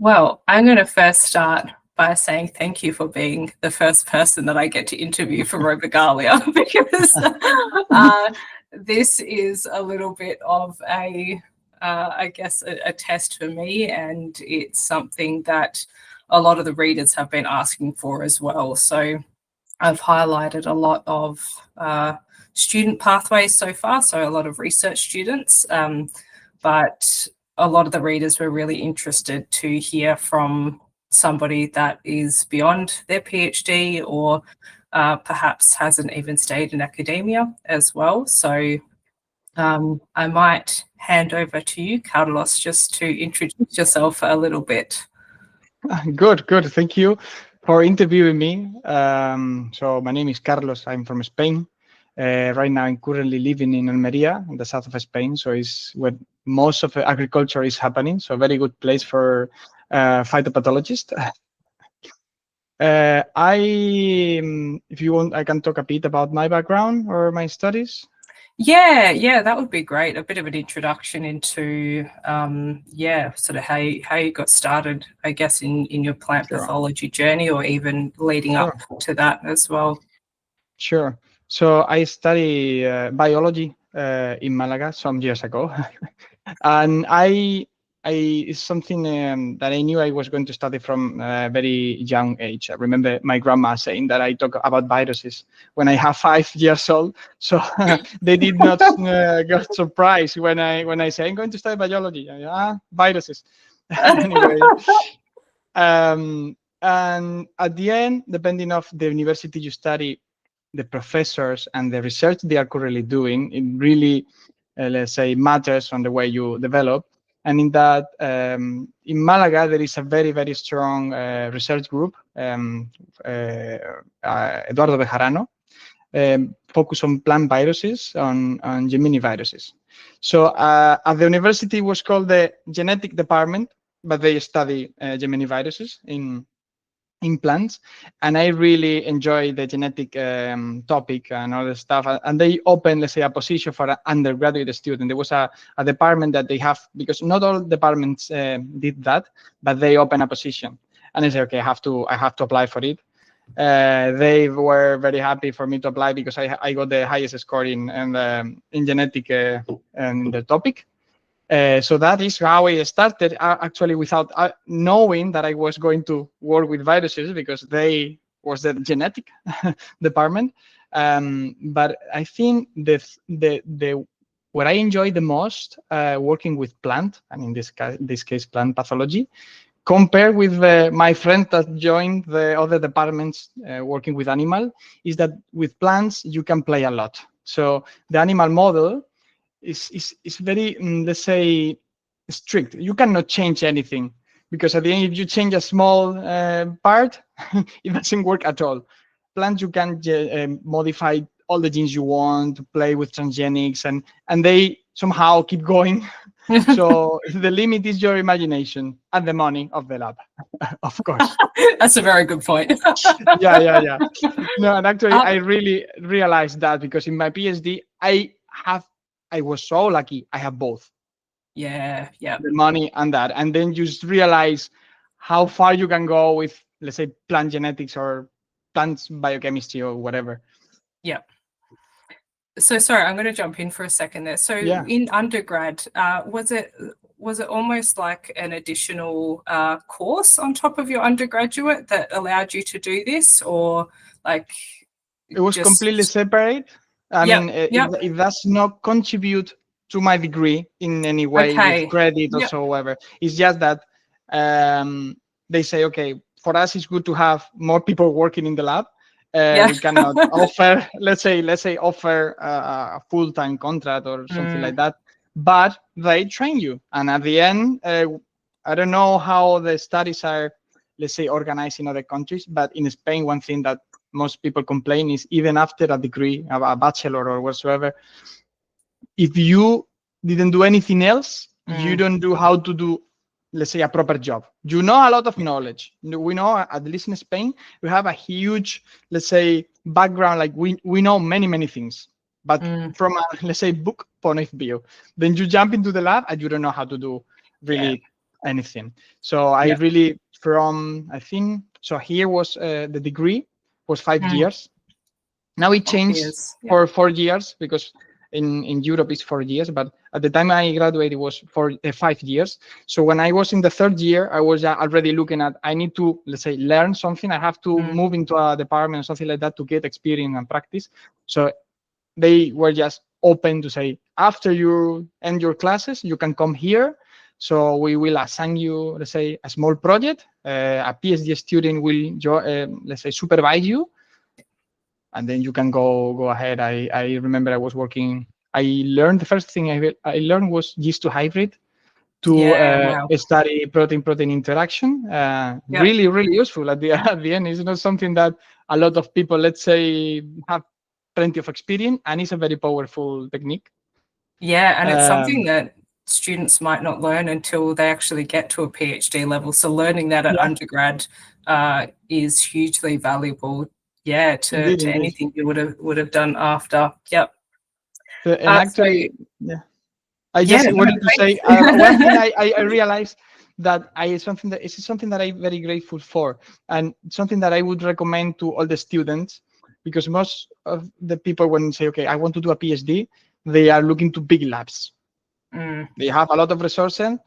Well, I'm going to first start by saying thank you for being the first person that I get to interview for Robogalia because this is a little bit of I guess, a test for me, and it's something that a lot of the readers have been asking for as well. So I've highlighted a lot of student pathways so far, so a lot of research students, but a lot of the readers were really interested to hear from somebody that is beyond their PhD or perhaps hasn't even stayed in academia as well. So I might hand over to you, Carlos, just to introduce yourself a little bit. Good. Thank you for interviewing me. So my name is Carlos. I'm from Spain. Right now, I'm currently living in Almeria, in the south of Spain. So it's where most of the agriculture is happening. So a very good place for phytopathologists. If you want, I can talk a bit about my background or my studies. Yeah, that would be great. A bit of an introduction into, sort of how you got started, I guess, in your plant pathology journey, or even leading up to that as well. Sure. So I study biology in Malaga some years ago, and it's something that I knew I was going to study from a very young age. I remember my grandma saying that I talk about viruses when I have 5 years old. So they did not get surprised when I say I'm going to study biology. Viruses. Anyway, and at the end, depending on the university you study, the professors and the research they are currently doing, it really, let's say, matters on the way you develop. And in that, in Malaga, there is a very, very strong research group, Eduardo Bejarano, focus on plant viruses, on Gemini viruses. So at the university, it was called the genetic department, but they study Gemini viruses in plants, and I really enjoy the genetic topic and all the stuff. And they opened, let's say, a position for an undergraduate student. There was a department that they have, because not all departments did that, but they opened a position. And I said, okay, I have to apply for it. They were very happy for me to apply because I got the highest score in genetic and the topic. So that is how I started, actually, without knowing that I was going to work with viruses, because they was the genetic department. But I think what I enjoy the most working with plant, and in this case plant pathology, compared with my friend that joined the other departments working with animal, is that with plants you can play a lot. So the animal model is very, let's say, strict. You cannot change anything, because at the end, if you change a small part, it doesn't work at all. Plants, you can modify all the genes you want, play with transgenics, and they somehow keep going. So the limit is your imagination and the money of the lab, of course. That's a very good point. Yeah. No, and actually, I really realized that, because in my PhD, I was so lucky. I have both. Yeah. The money and that. And then you just realize how far you can go with, let's say, plant genetics or plant biochemistry or whatever. Yeah. So sorry, I'm going to jump in for a second there. So in undergrad, was it almost like an additional course on top of your undergraduate that allowed you to do this, or like? It was completely separate. I mean, it does not contribute to my degree in any way, with credit or so whatever. It's just that they say, okay, for us, it's good to have more people working in the lab. We cannot offer, let's say, offer a full-time contract or something like that. But they train you, and at the end, I don't know how the studies are, let's say, organized in other countries, but in Spain, one thing that most people complain is, even after a degree, a bachelor or whatsoever, if you didn't do anything else, you don't do how to do, let's say, a proper job. You know a lot of knowledge. We know, at least in Spain, we have a huge, let's say, background. Like we know many things, but from a, let's say, book point of view, then you jump into the lab and you don't know how to do really anything. So I Yeah. really I think, so here was the degree was 5 years. Now it changed Years. Yeah. for 4 years because in Europe it's 4 years, but at the time I graduated it was for 5 years. So when I was in the third year, I was already looking at, I need to, let's say, learn something. I have to move into a department or something like that to get experience and practice. So they were just open to say, after you end your classes, you can come here. So we will assign you, let's say, a small project. A PhD student will, let's say, supervise you, and then you can go ahead. I remember I was working. I learned the first thing I learned was yeast to hybrid to Yeah. Wow. study protein interaction. Yep. Really useful at the at the end. It's not something that a lot of people, let's say, have plenty of experience, and it's a very powerful technique. Yeah, and it's something Um, that students might not learn until they actually get to a PhD level. So learning that at yeah, undergrad is hugely valuable. Yeah, indeed, to indeed. anything you would have done after. Yep. And So actually, yeah. I yeah, just no, wanted to say one thanks. thing I realized that is something that I'm very grateful for, and something that I would recommend to all the students, because most of the people when say, okay, I want to do a PhD, they are looking to big labs. They have a lot of resources,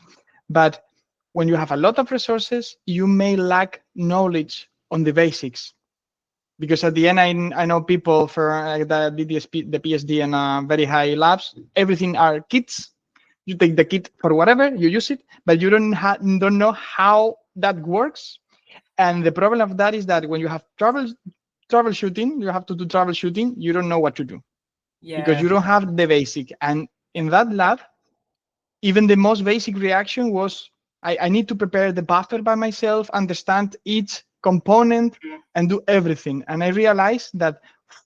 but when you have a lot of resources, you may lack knowledge on the basics. Because at the end, I know people for that did the PhD in very high labs. Everything are kits. You take the kit for whatever, you use it, but you don't know how that works. And the problem of that is that when you have troubleshooting, you have to do troubleshooting. You don't know what to do because Yeah, you don't have the basic. And in that lab, even the most basic reaction was I need to prepare the buffer by myself, understand each component, and do everything. And I realized that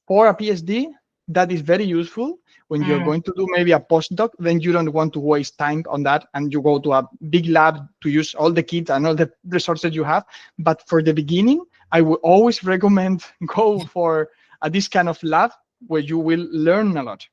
for a PhD, that is very useful. When you're going to do maybe a postdoc, then you don't want to waste time on that, and you go to a big lab to use all the kits and all the resources you have. But for the beginning, I would always recommend go for this kind of lab where you will learn a lot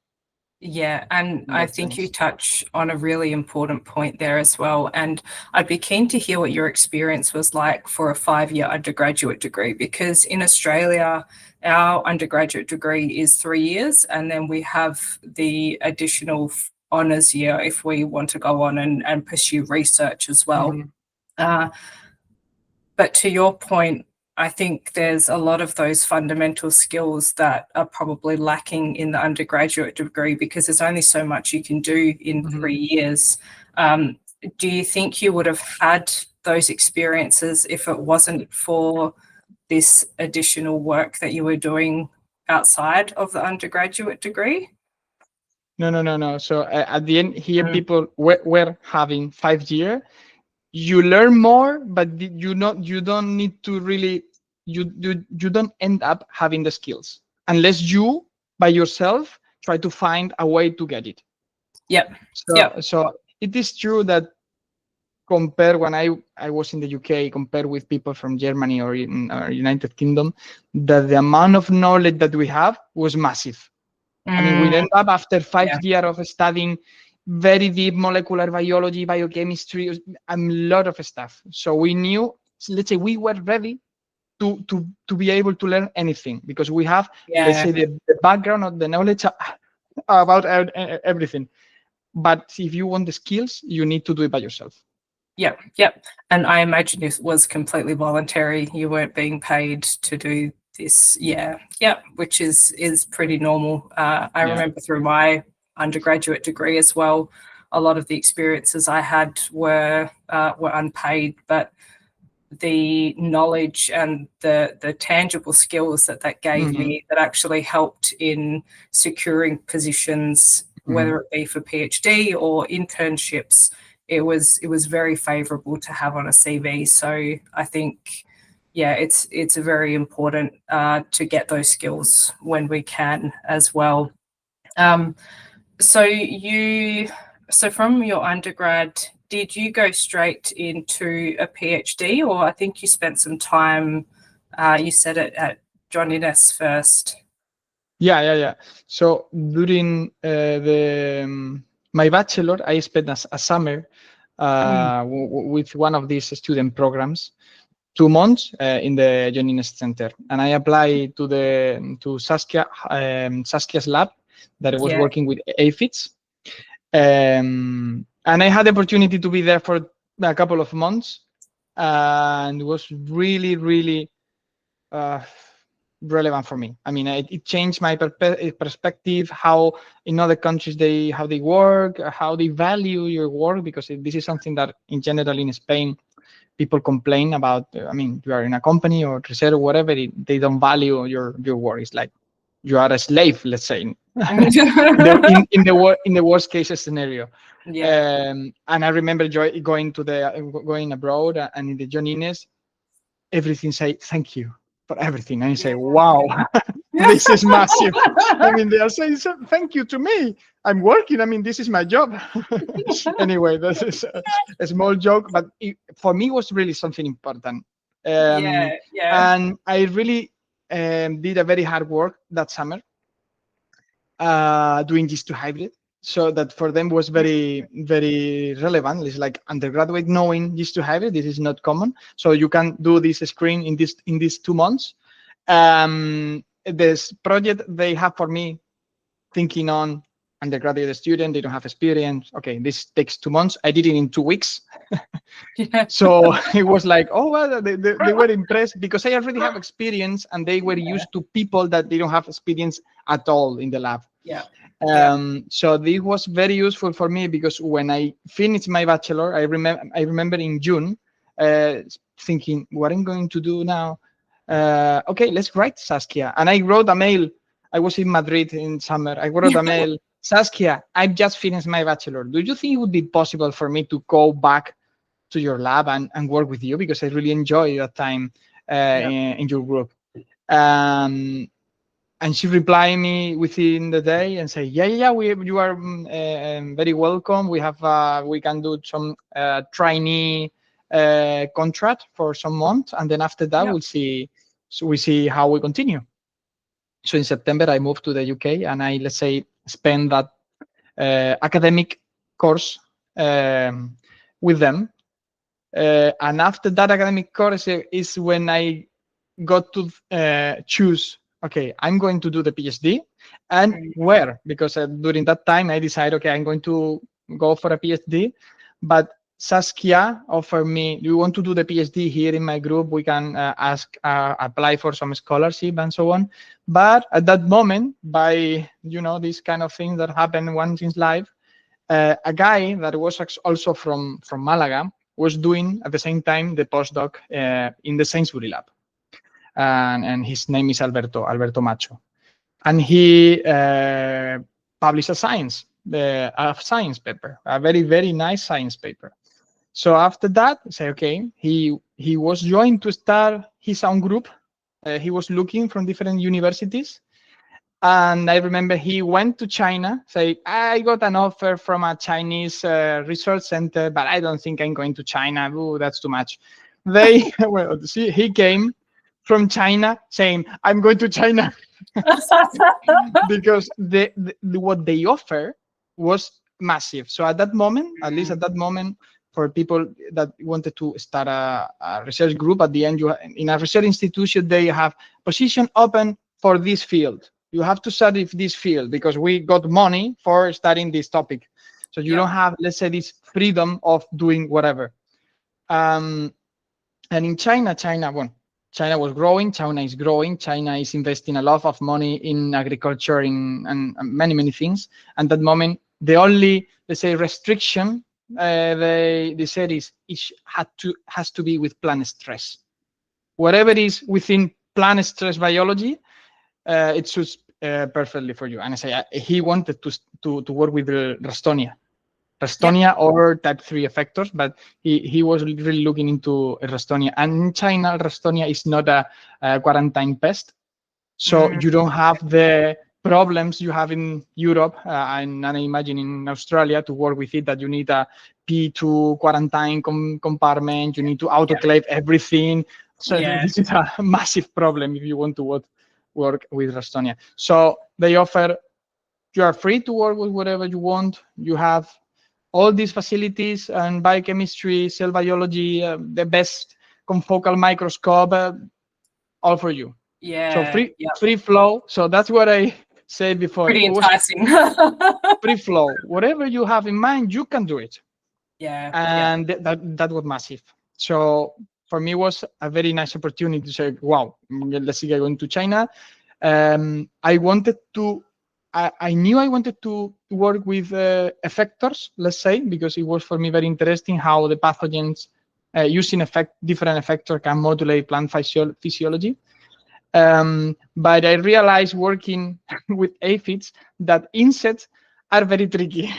yeah, and in I that think you sense. touch on a really important point there as well. And I'd be keen to hear what your experience was like for a 5-year undergraduate degree, because in Australia, our undergraduate degree is 3 years, and then we have the additional honours year if we want to go on and pursue research as well. Mhm. But to your point, I think there's a lot of those fundamental skills that are probably lacking in the undergraduate degree because there's only so much you can do in 3 years. Do you think you would have had those experiences if it wasn't for this additional work that you were doing outside of the undergraduate degree? No. So at the end, here people were having 5 years. You learn more, but you don't need to really you don't end up having the skills unless you by yourself try to find a way to get it. Yep. Yep. So it is true that compare when I was in the UK, compared with people from Germany or in United Kingdom, that the amount of knowledge that we have was massive. I mean, we end up after five Yeah. years of studying very deep molecular biology, biochemistry, a lot of stuff. So we knew, let's say, we were ready to be able to learn anything because we have, let's Yeah. say, the background of the knowledge about everything. But if you want the skills, you need to do it by yourself. Yep, yep. And I imagine it was completely voluntary. You weren't being paid to do this. Yeah, yep, which is pretty normal. I Yeah. remember through my undergraduate degree as well, a lot of the experiences I had were unpaid, but the knowledge and the tangible skills that gave Mm-hmm. me that actually helped in securing positions, whether it be for PhD or internships, it was very favorable to have on a CV. So I think, yeah, it's very important to get those skills when we can as well. So from your undergrad, did you go straight into a PhD, or I think you spent some time, you said it at John Innes first? Yeah. So during my bachelor, I spent a summer with one of these student programs, 2 months in the John Innes Center, and I applied to Saskia's lab that I was Yeah. working with aphids, and I had the opportunity to be there for a couple of months, and it was really, really relevant for me. I mean, it changed my perspective, how in other countries how they work, how they value your work, because this is something that in general in Spain people complain about. I mean, you are in a company or research or whatever, they don't value your work. It's like you are a slave, let's say, in the worst case scenario. Yeah. And I remember going abroad, and in the John Innes, everything say thank you for everything, and I say, wow, this is massive. I mean, they are saying thank you to me. I'm working. I mean, this is my job. Anyway, this is a small joke, but for me, it was really something important. Yeah. And I really did a very hard work that summer doing GIS2 hybrid. So that for them was very, very relevant. It's like undergraduate knowing GIS2 hybrid. This is not common. So you can do this screen in these 2 months. This project they have for me, thinking on undergraduate student, they don't have experience. Okay, this takes 2 months. I did it in 2 weeks. Yeah. So it was like, oh, well, they were impressed because I already have experience, and they were used to people that they don't have experience at all in the lab. Yeah. So this was very useful for me, because when I finished my bachelor, I remember in June thinking, what I'm going to do now? Okay, let's write Saskia. And I wrote a mail. I was in Madrid in summer. I wrote a mail, Saskia, I've just finished my bachelor. Do you think it would be possible for me to go back to your lab and work with you? Because I really enjoy that time in your group. And she replied me within the day and say, yeah, you are very welcome. We can do some trainee contract for some months, and then after that we'll see. So we see how we continue. So in September I moved to the UK, and I, let's say, spend that academic course with them. And after that academic course is when I got to choose, okay, I'm going to do the PhD, and where, because during that time I decided, okay, I'm going to go for a PhD, but Saskia offered me, do you want to do the PhD here in my group? We can apply for some scholarship and so on. But at that moment, by, these kind of things that happen once in life, a guy that was also from Malaga was doing at the same time the postdoc in the Sainsbury lab. And his name is Alberto Macho. And he published a science paper, a very, very nice science paper. So after that, say, okay, he was going to start his own group. He was looking from different universities. And I remember he went to China, say, I got an offer from a Chinese research center, but I don't think I'm going to China. Ooh, that's too much. He came from China saying, I'm going to China. Because what they offer was massive. So at that moment, at least at that moment, for people that wanted to start a research group, at the end, in a research institution, they have position open for this field. You have to study this field because we got money for studying this topic. So you don't have, let's say, this freedom of doing whatever. And in China was growing. China is growing. China is investing a lot of money in agriculture and many, many things. And at that moment, the only, let's say, restriction they said is it has to be with plant stress. Whatever is within plant stress biology, it suits perfectly for you. And I say he wanted to work with Rastonia or type 3 effectors, but he was really looking into Rastonia. And in China, Rastonia is not a quarantine pest, so you don't have the problems you have in Europe and I imagine in Australia to work with it, that you need a P2 quarantine compartment, you need to autoclave everything. So this is a massive problem if you want to work with Rastonia. So they offer, you are free to work with whatever you want. You have all these facilities and biochemistry, cell biology, the best confocal microscope, all for you. So Yeah. Yeah. free flow. So that's what I said before. Pretty It was enticing. free flow. Whatever you have in mind, you can do it. Yeah. Yeah. And that was massive. So for me, it was a very nice opportunity to say, wow, let's see, I went to China. I wanted to, I knew I wanted to work with effectors, let's say, because it was for me very interesting how the pathogens using different effectors can modulate plant physiology. But I realized working with aphids that insects are very tricky.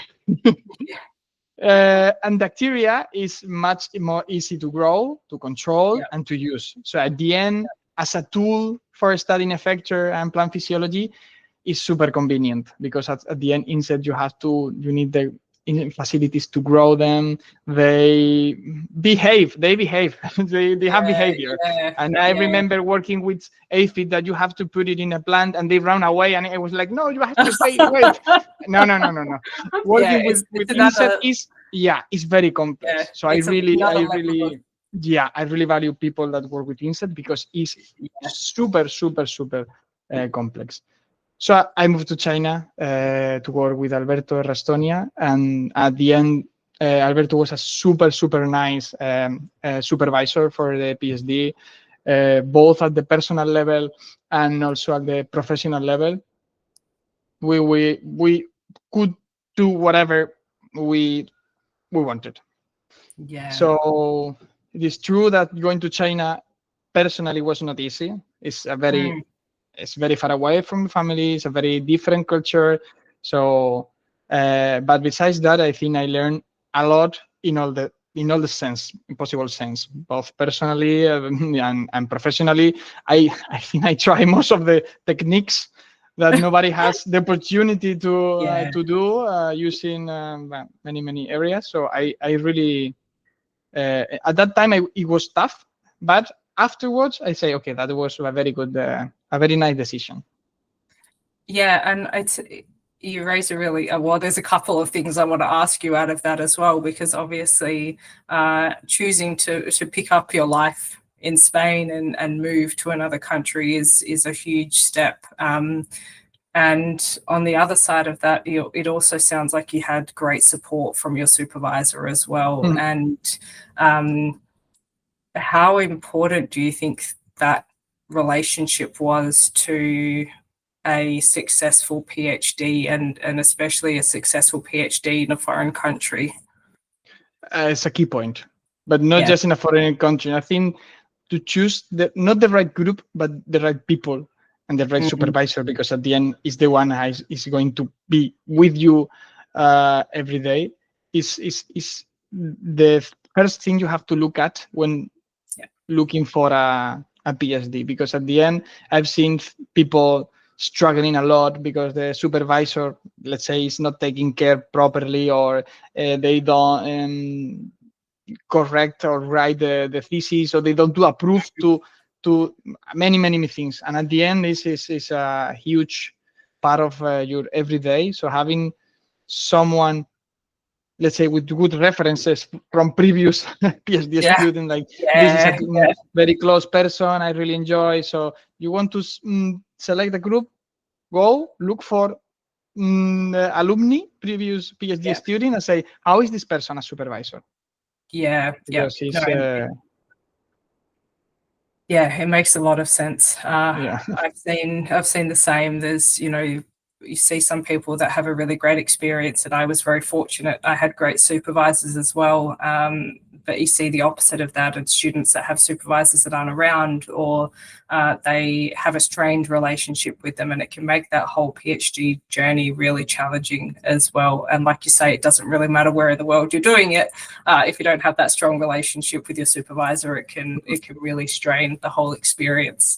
And bacteria is much more easy to grow, to control, Yeah. and to use. So at the end, as a tool for studying effector and plant physiology, is super convenient because at the end, insect you need the facilities to grow them. They behave, they have behavior. Yeah. And I Yeah. remember working with aphid that you have to put it in a plant and they run away, and I was like, no, you have to stay. Wait, no. Yeah. Working with It's insect another. is very Yeah. complex. So I It's another level of. I really value people that work with insect because it's Yeah. super complex. So I moved to China to work with Alberto Rastonia, and at the end, Alberto was a super nice supervisor for the PhD, both at the personal level and also at the professional level. We could do whatever we wanted. Yeah. So it is true that going to China personally was not easy. Mm. It's very far away from family. It's a very different culture. So, but besides that, I think I learned a lot in all the sense, possible sense, both personally and professionally. I think I try most of the techniques that nobody has the opportunity Yeah. to do using many areas. So I really at that time it was tough, but afterwards I say, okay, that was a very good, a very nice decision. Yeah, and it's you raise a really well. There's a couple of things I want to ask you out of that as well, because obviously, choosing to pick up your life in Spain and move to another country is a huge step. And on the other side of that, it also sounds like you had great support from your supervisor as well. Mm. And how important do you think that relationship was to a successful PhD and especially a successful PhD in a foreign country? It's a key point, but not Yeah. just in a foreign country. I think to choose not the right group, but the right people and the right Mm, supervisor, because at the end is the one who is going to be with you every day. Is the first thing you have to look at when yeah. looking for a PhD, because at the end I've seen people struggling a lot because the supervisor, let's say, is not taking care properly, or they don't correct or write the thesis, or they don't do approve to many things. And at the end, this is a huge part of your everyday. So having someone, let's say, with good references from previous PhD Yeah. student, like this is a Yeah. Yeah. very close person I really enjoy. So you want to select a group, go look for alumni, previous PhD Yeah. student, and say, how is this person a supervisor? Yeah. Yeah. Because he's No, yeah, it makes a lot of sense. yeah. I've seen the same. There's, you see some people that have a really great experience, and I was very fortunate. I had great supervisors as well. But you see the opposite of that, and students that have supervisors that aren't around, or they have a strained relationship with them, and it can make that whole PhD journey really challenging as well. And like you say, it doesn't really matter where in the world you're doing it. If you don't have that strong relationship with your supervisor, it can really strain the whole experience.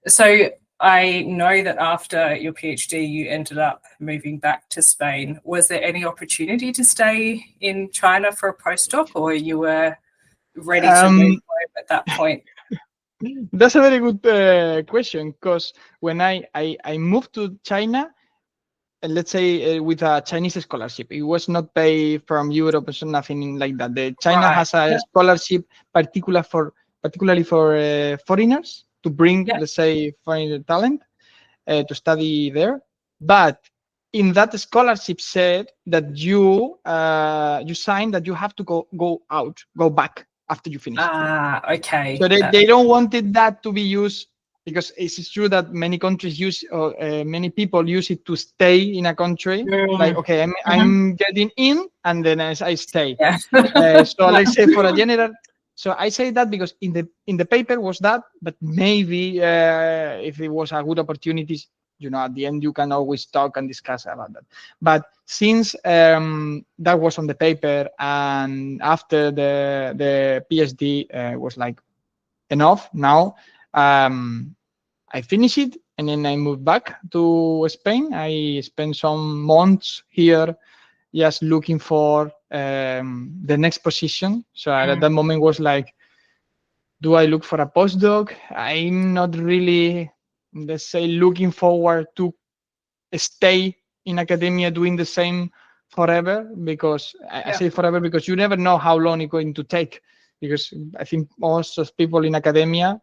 So I know that after your PhD, you ended up moving back to Spain. Was there any opportunity to stay in China for a postdoc, or you were ready to move home at that point? That's a very good question, because when I moved to China, let's say, with a Chinese scholarship. It was not paid from Europe or nothing like that. China Right. has a scholarship particularly for foreigners to bring, Yeah. let's say, foreign talent to study there. But in that scholarship said that you sign that you have to go back after you finish. Okay. So they don't wanted that to be used, because it's true that many countries use, or many people use it to stay in a country. Like, okay, Mhm. I'm getting in, and then I stay. Yeah. So Yeah. let's say for a general. So I say that because in the paper was that, but maybe if it was a good opportunity, at the end you can always talk and discuss about that. But since that was on the paper, and after the PhD was like enough now, I finished it, and then I moved back to Spain. I spent some months here just looking for the next position. So at that moment was like, do I look for a postdoc? I'm not really, let's say, looking forward to stay in academia doing the same forever, because I Yeah. say forever because you never know how long it's going to take. Because I think most of people in academia,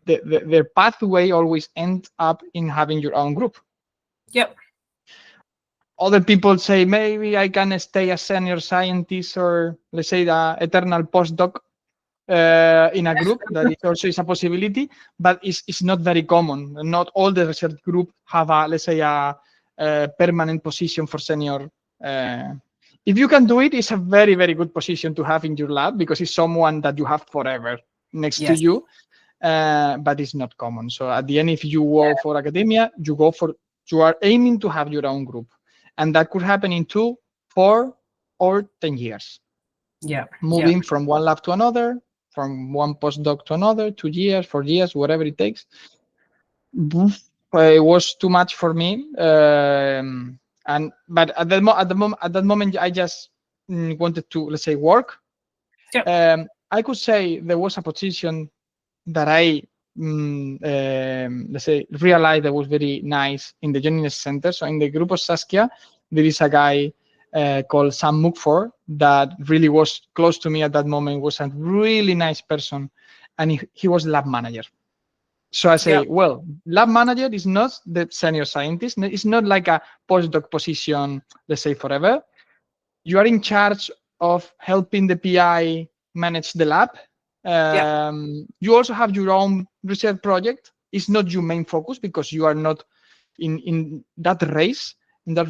their pathway always ends up in having your own group. Yep. Other people say maybe I can stay a senior scientist, or let's say the eternal postdoc in a group. That is also is a possibility, but it's not very common. Not all the research group have a, let's say, a permanent position for senior. If you can do it, it's a very, very good position to have in your lab, because it's someone that you have forever next to Yes. you. But it's not common. So at the end, if you go for academia, you are aiming to have your own group, and that could happen in 2, 4, or 10 years. Yeah. Moving from one lab to another, from one postdoc to another, 2 years, 4 years, whatever it takes. It was too much for me, but at that moment, I just wanted to, let's say, work. Yep. I could say there was a position that I, let's say, realized that was very nice in the Journalist Center. So in the group of Saskia, there is a guy called Sam Mukfor that really was close to me at that moment, was a really nice person, and he was lab manager. So I say, Yep. well, lab manager is not the senior scientist. It's not like a postdoc position, let's say, forever. You are in charge of helping the PI manage the lab. Yep. You also have your own research project. It's not your main focus, because you are not in that race. But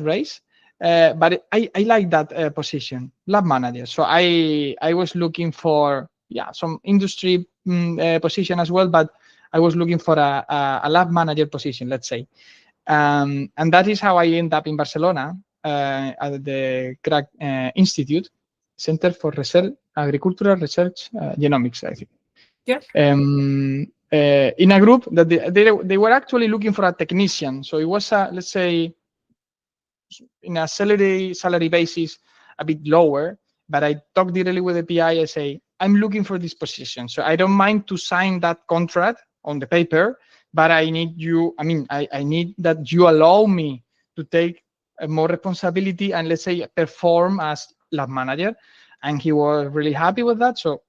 I like that position, lab manager. So I was looking for some industry position as well, but I was looking for a lab manager position, let's say. And that is how I end up in Barcelona at the CRAC Institute, Center for Research, Agricultural Research, Genomics, I think. Yep. In a group that they were actually looking for a technician. So it was, let's say, in a salary basis, a bit lower. But I talked directly with the PI. I say, I'm looking for this position. So I don't mind to sign that contract on the paper, but I need you. I mean, I need that you allow me to take more responsibility and, let's say, perform as lab manager. And he was really happy with that. So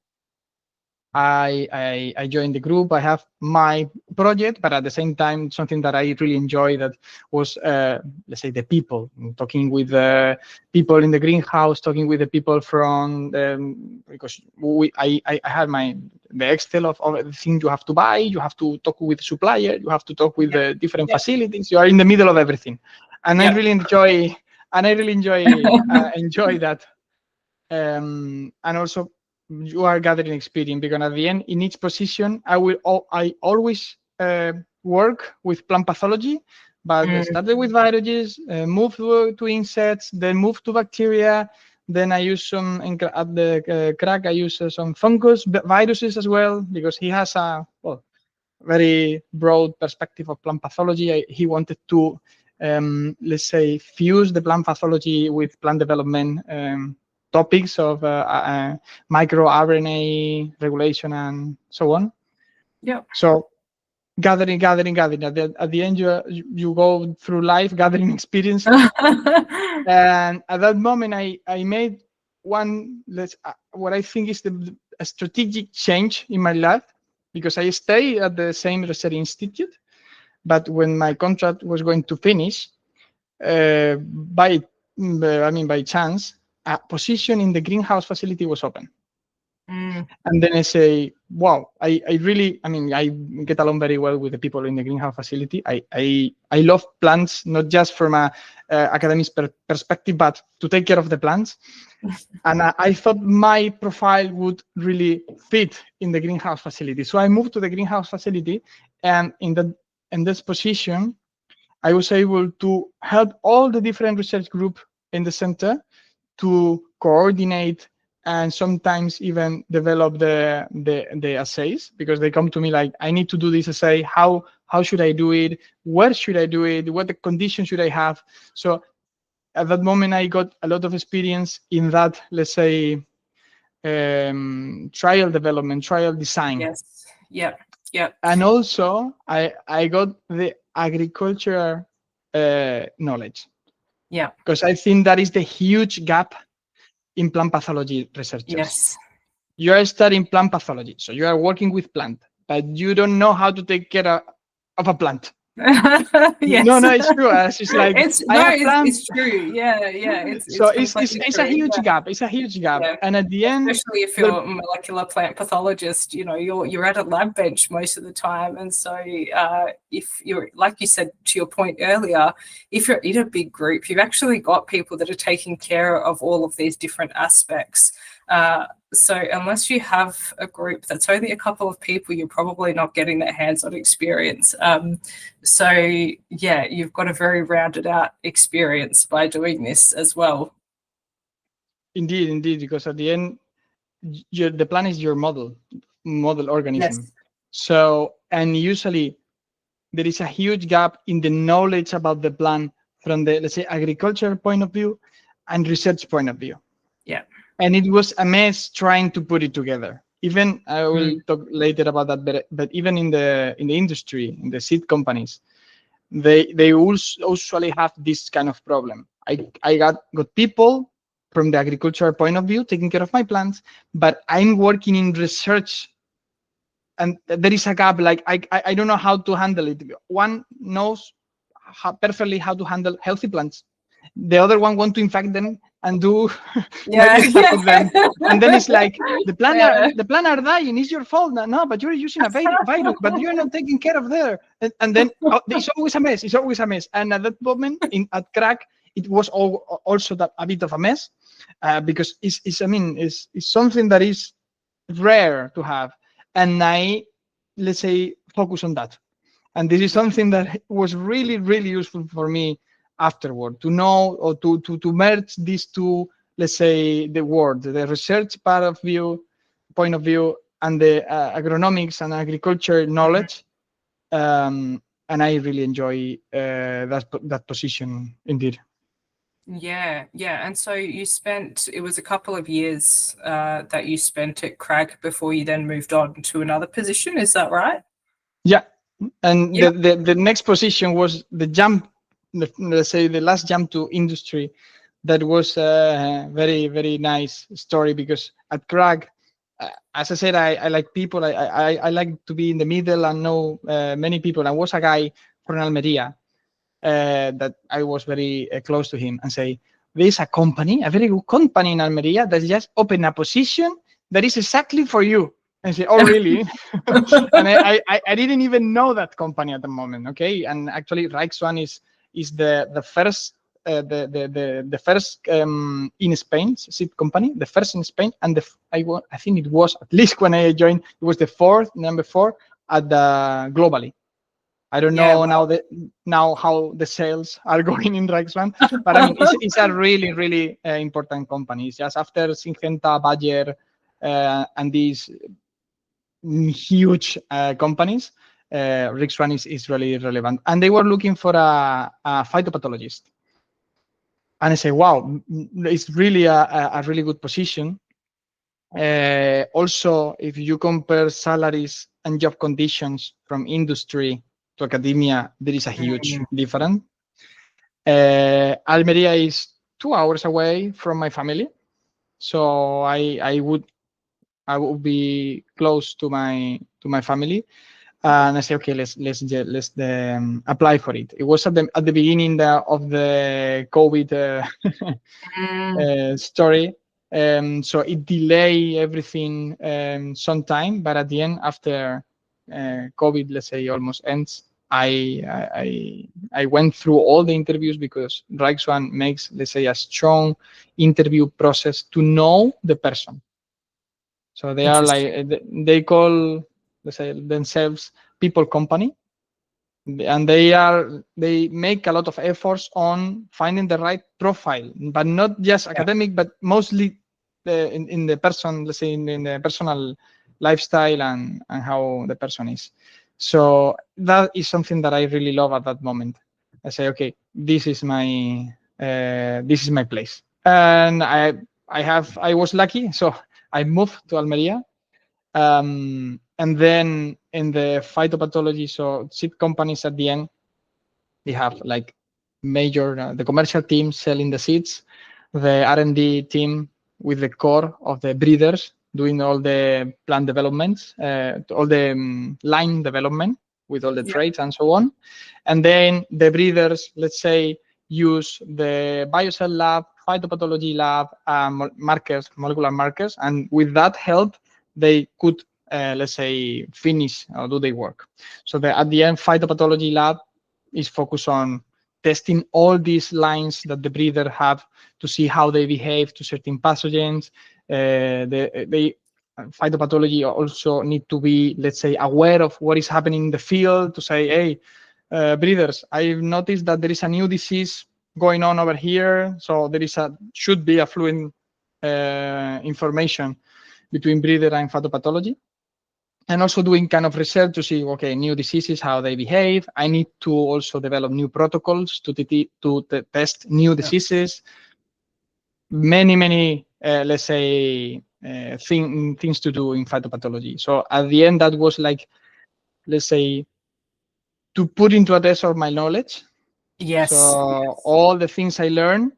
I joined the group. I have my project, but at the same time, something that I really enjoy, that was, let's say, the people, talking with people in the greenhouse, talking with the people from, because I had the Excel of everything you have to buy, you have to talk with supplier, you have to talk with Yep. the different Yep. facilities. You are in the middle of everything, and Yep. I really enjoy that. And also you are gathering experience, because at the end, in each position, I always work with plant pathology, but I started with viruses, moved to insects, then moved to bacteria. Then I use some at the CRAC. I use some fungus viruses as well, because he has a very broad perspective of plant pathology. He wanted to, let's say, fuse the plant pathology with plant development topics of microRNA regulation and so on. Yep. So gathering. At the end, you go through life gathering experiences. And at that moment, I made one, what I think is a strategic change in my life, because I stay at the same research institute, but when my contract was going to finish, by chance, a position in the greenhouse facility was open. And then I say, wow, I get along very well with the people in the greenhouse facility. I love plants, not just from a academic perspective, but to take care of the plants. And I thought my profile would really fit in the greenhouse facility. So I moved to the greenhouse facility, and in this position, I was able to help all the different research groups in the center to coordinate and sometimes even develop the assays, because they come to me like, I need to do this assay. How should I do it? Where should I do it? What the conditions should I have? So at that moment, I got a lot of experience in that, let's say, trial development, trial design. Yes. Yep. Yep. And also, I got the agriculture knowledge. Yeah. Because I think that is the huge gap in plant pathology researchers. Yes. You are studying plant pathology, so you are working with plant, but you don't know how to take care of a plant. Yes. No, it's true. It's like it's true. Yeah. It's a huge true. gap. It's a huge gap. Yeah. And at the end, especially if you're a molecular plant pathologist, you're at a lab bench most of the time, and so if you're, like you said to your point earlier, if you're in a big group, you've actually got people that are taking care of all of these different aspects. So unless you have a group that's only a couple of people, you're probably not getting that hands-on experience. So yeah, you've got a very rounded out experience by doing this as well. Indeed, because at the end, the plant is your model organism. Yes. So, and usually there is a huge gap in the knowledge about the plant from the, let's say, agriculture point of view and research point of view. Yeah. And it was a mess trying to put it together. Even I will talk later about that, but even in the industry, in the seed companies, they usually have this kind of problem. I got people from the agricultural point of view taking care of my plants, but I'm working in research, and there is a gap. Like I don't know how to handle it. One knows perfectly how to handle healthy plants. The other one want to infect them and do maybe stuff with them. And then it's like the plant are dying. It's your fault. No, but you're using a virus, but you're not taking care of there. And then it's always a mess. It's always a mess. And at that moment at Crack, it was also a bit of a mess, because it's something that is rare to have. And let's say, focus on that. And this is something that was really, really useful for me afterward, to know or to merge these two, let's say, the research point of view, and the agronomics and agriculture knowledge. And I really enjoy that position indeed. Yeah. And so it was a couple of years that you spent at Crag before you then moved on to another position. Is that right? Yeah. And the next position was the jump, let's say the last jump to industry. That was a very, very nice story, because at Crag, as I said, I like people. I like to be in the middle and know many people. I was a guy from Almeria that I was very close to him, and say, there's a company, a very good company in Almeria that just opened a position that is exactly for you. And say, oh, really? And I didn't even know that company at the moment. Okay, and actually, Reichswan is the first the first in Spain seed company, the first in Spain, and I think it was, at least when I joined, it was the number 4 at the globally. I don't know now how the sales are going in Reichswan, but I mean it's a really, really important company. It's just after Syngenta, Bayer, and these huge companies, Reichswan is really relevant. And they were looking for a phytopathologist. And I say, wow, it's really a really good position. Also, if you compare salaries and job conditions from industry to academia, there is a huge difference. Almeria is 2 hours away from my family, so I would be close to my family, and I say, okay, let's apply for it. It was at the beginning of the COVID story, so it delayed everything some time. But at the end, after COVID, let's say, almost ends, I went through all the interviews because Rijkswan makes, let's say, a strong interview process to know the person. So they are like, they call, let's say, themselves people company, and they make a lot of efforts on finding the right profile, but not just academic, but mostly in the person, let's say, in the personal lifestyle and how the person is. So that is something that I really love at that moment. I say, okay, this is my place, and I was lucky, so I moved to Almeria. And then in the phytopathology, so seed companies at the end, they have like major, the commercial team selling the seeds, the R&D team with the core of the breeders doing all the plant developments, all the line development with all the traits and so on. And then the breeders, let's say, use the biocell lab, phytopathology lab, markers, molecular markers, and with that help, they could, let's say, finish or do their work. So at the end, phytopathology lab is focused on testing all these lines that the breeder have to see how they behave to certain pathogens. Phytopathology also need to be, let's say, aware of what is happening in the field to say, hey, breeders, I've noticed that there is a new disease going on over here. So there should be a fluent information between breeder and phytopathology. And also doing kind of research to see, okay, new diseases, how they behave. I need to also develop new protocols to test new diseases. Many, let's say, things to do in phytopathology. So at the end, that was like, let's say, to put into a test of my knowledge. Yes. So all the things I learned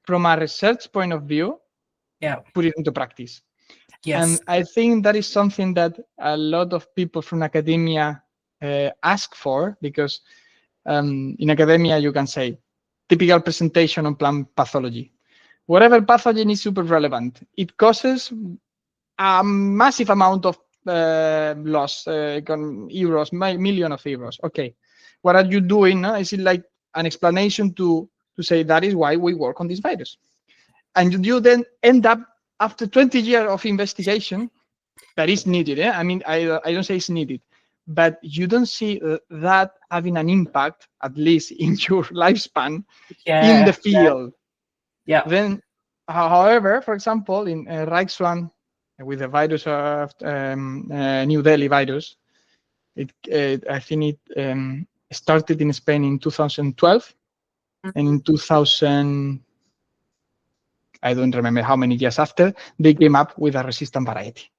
from a research point of view, put it into practice. Yes. And I think that is something that a lot of people from academia ask for, because in academia, you can say, typical presentation on plant pathology. Whatever pathogen is super relevant. It causes a massive amount of loss, euros, million of euros. Okay, what are you doing? Is it like an explanation to say that is why we work on this virus? And you then end up, after 20 years of investigation, that is needed. I mean, I don't say it's needed, but you don't see that having an impact, at least in your lifespan, in the field. Yeah. Then, however, for example, in Rijkswan, with the virus of New Delhi virus, I think it started in Spain in 2012, and in 2000, I don't remember how many years after, they came up with a resistant variety.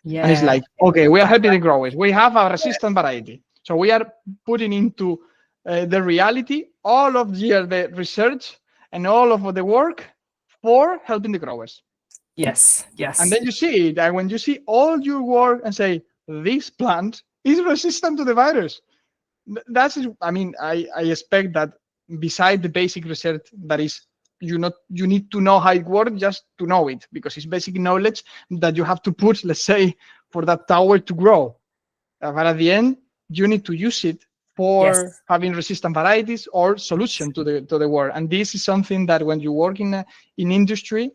Yeah. And it's like, okay, we are helping the growers. We have a resistant variety. So we are putting into the reality all of the research and all of the work for helping the growers. Yes. And then you see that when you see all your work and say, this plant is resistant to the virus. I mean, I expect that beside the basic research that is, you need to know how it works just to know it, because it's basic knowledge that you have to put, let's say, for that tower to grow. But at the end, you need to use it for having resistant varieties or solution to the world. And this is something that when you work in industry,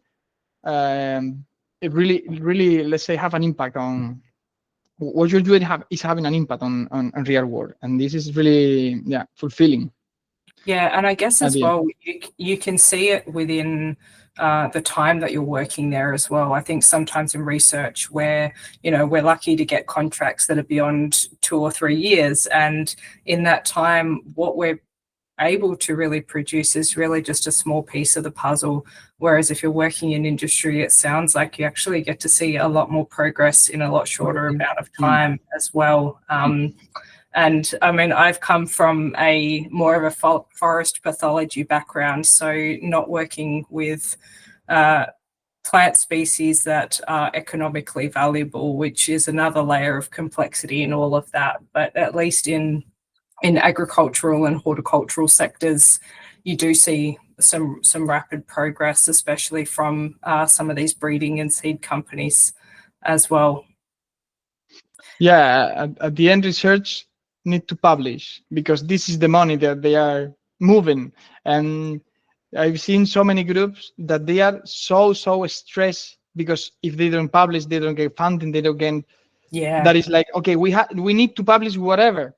it really, let's say, have an impact on what you're doing. Is having an impact on real world, and this is really fulfilling. Yeah, and I guess as well, you can see it within the time that you're working there as well. I think sometimes in research where, we're lucky to get contracts that are beyond 2 or 3 years. And in that time, what we're able to really produce is really just a small piece of the puzzle. Whereas if you're working in industry, it sounds like you actually get to see a lot more progress in a lot shorter amount of time as well. And I mean, I've come from a more of a forest pathology background, so not working with plant species that are economically valuable, which is another layer of complexity in all of that. But at least in agricultural and horticultural sectors, you do see some rapid progress, especially from some of these breeding and seed companies as well. Yeah, at the end, research need to publish because this is the money that they are moving. And I've seen so many groups that they are so stressed because if they don't publish, they don't get funding, they don't get. Yeah. That is like, okay, we need to publish whatever,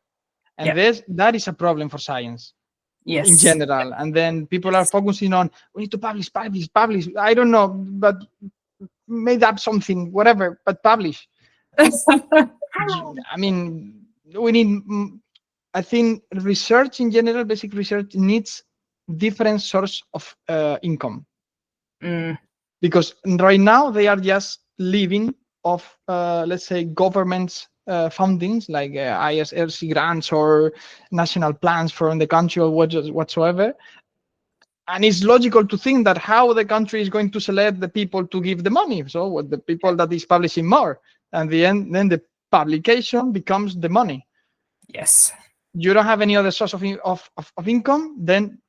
and Yep. that is a problem for science Yes. in general. And then people are focusing on we need to publish. I don't know, but made up something, whatever, but publish. I mean, we need. I think research in general, basic research needs different source of income. Because right now they are just living off, let's say, government's fundings like ISRC grants or national plans from the country or whatsoever. And it's logical to think that how the country is going to select the people to give the money. So what the people that is publishing more, and then the publication becomes the money. Yes. You don't have any other source of income, then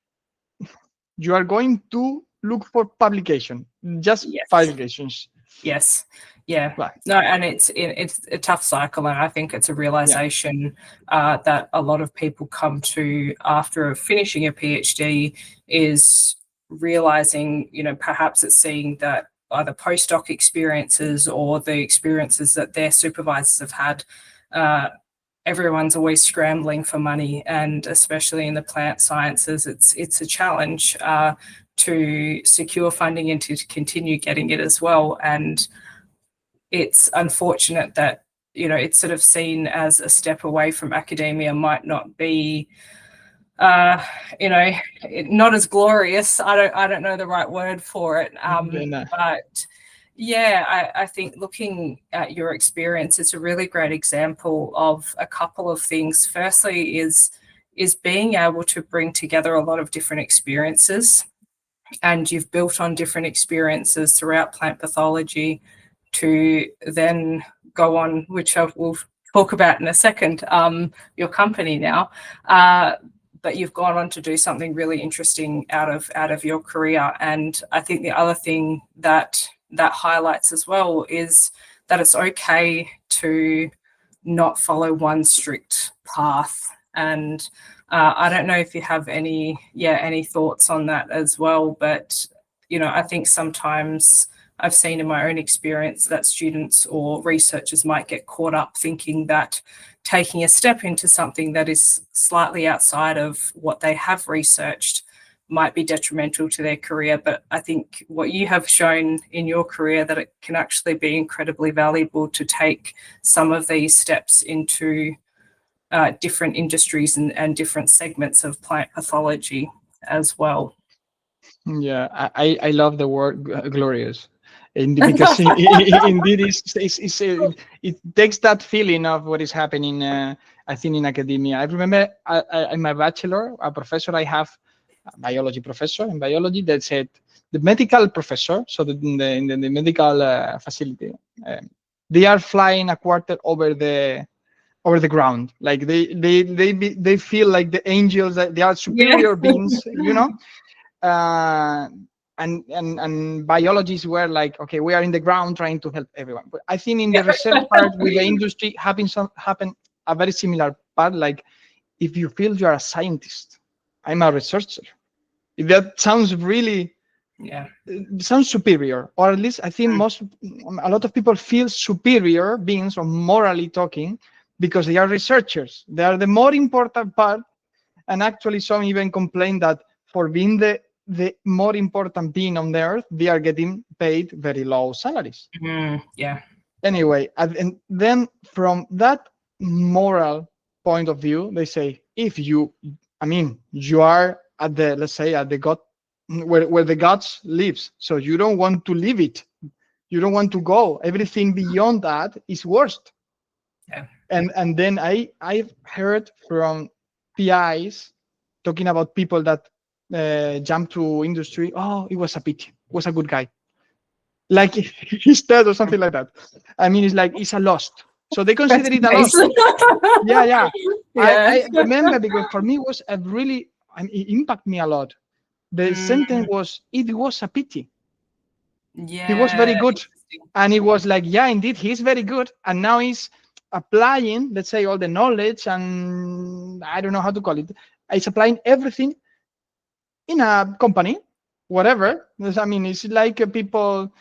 you are going to look for publication, just publications. Yes. Yeah. Right. No, and it's a tough cycle, and I think it's a realization that a lot of people come to after finishing a PhD is realizing, perhaps it's seeing that either postdoc experiences or the experiences that their supervisors have had. Everyone's always scrambling for money, and especially in the plant sciences, it's a challenge to secure funding and to continue getting it as well. And it's unfortunate that it's sort of seen as a step away from academia might not be not as glorious. I don't know the right word for it. But yeah, I think looking at your experience, it's a really great example of a couple of things. Firstly is being able to bring together a lot of different experiences, and you've built on different experiences throughout plant pathology to then go on, which I will talk about in a second, your company now. But you've gone on to do something really interesting out of your career. And I think the other thing that highlights as well is that it's okay to not follow one strict path. And I don't know if you have any thoughts on that as well, but I think sometimes I've seen in my own experience that students or researchers might get caught up thinking that taking a step into something that is slightly outside of what they have researched might be detrimental to their career. But I think what you have shown in your career, that it can actually be incredibly valuable to take some of these steps into different industries and different segments of plant pathology as well. Yeah, I love the word glorious. Because indeed it takes that feeling of what is happening, I think, in academia. I remember in my bachelor, a professor I have, a biology professor in biology, that said the medical professor, so in the medical facility, they are flying a quarter over the ground. Like they feel like the angels, that they are superior beings, and biologists were like, okay, we are in the ground trying to help everyone. But I think in the research part with the industry happen a very similar part. Like, if you feel you are a scientist, I'm a researcher. If that sounds really sounds superior, or at least I think a lot of people feel superior beings, or morally talking, because they are researchers. They are the more important part. And actually some even complain that for being the more important being on the earth, they are getting paid very low salaries. Anyway, and then from that moral point of view, they say, if you mean, you are at the, let's say, at the God, where the gods lives. So you don't want to leave it. You don't want to go. Everything beyond that is worst. Yeah. And then I've heard from PIs talking about people that jumped to industry. Oh, it was a pity. Was a good guy. Like he's dead or something like that. I mean, it's like it's a lost. So they consider Rest it in a peace. loss. Yeah, yeah. Yeah. I remember because for me it was a really, I mean, it impacted me a lot. The sentence Mm, was, it was a pity. He was very yeah. good. Interesting. And it was like, yeah, indeed, he's very good. And now he's applying, let's say, all the knowledge and I don't know how to call it. He's applying everything in a company, Yeah. whatever. I mean, it's like people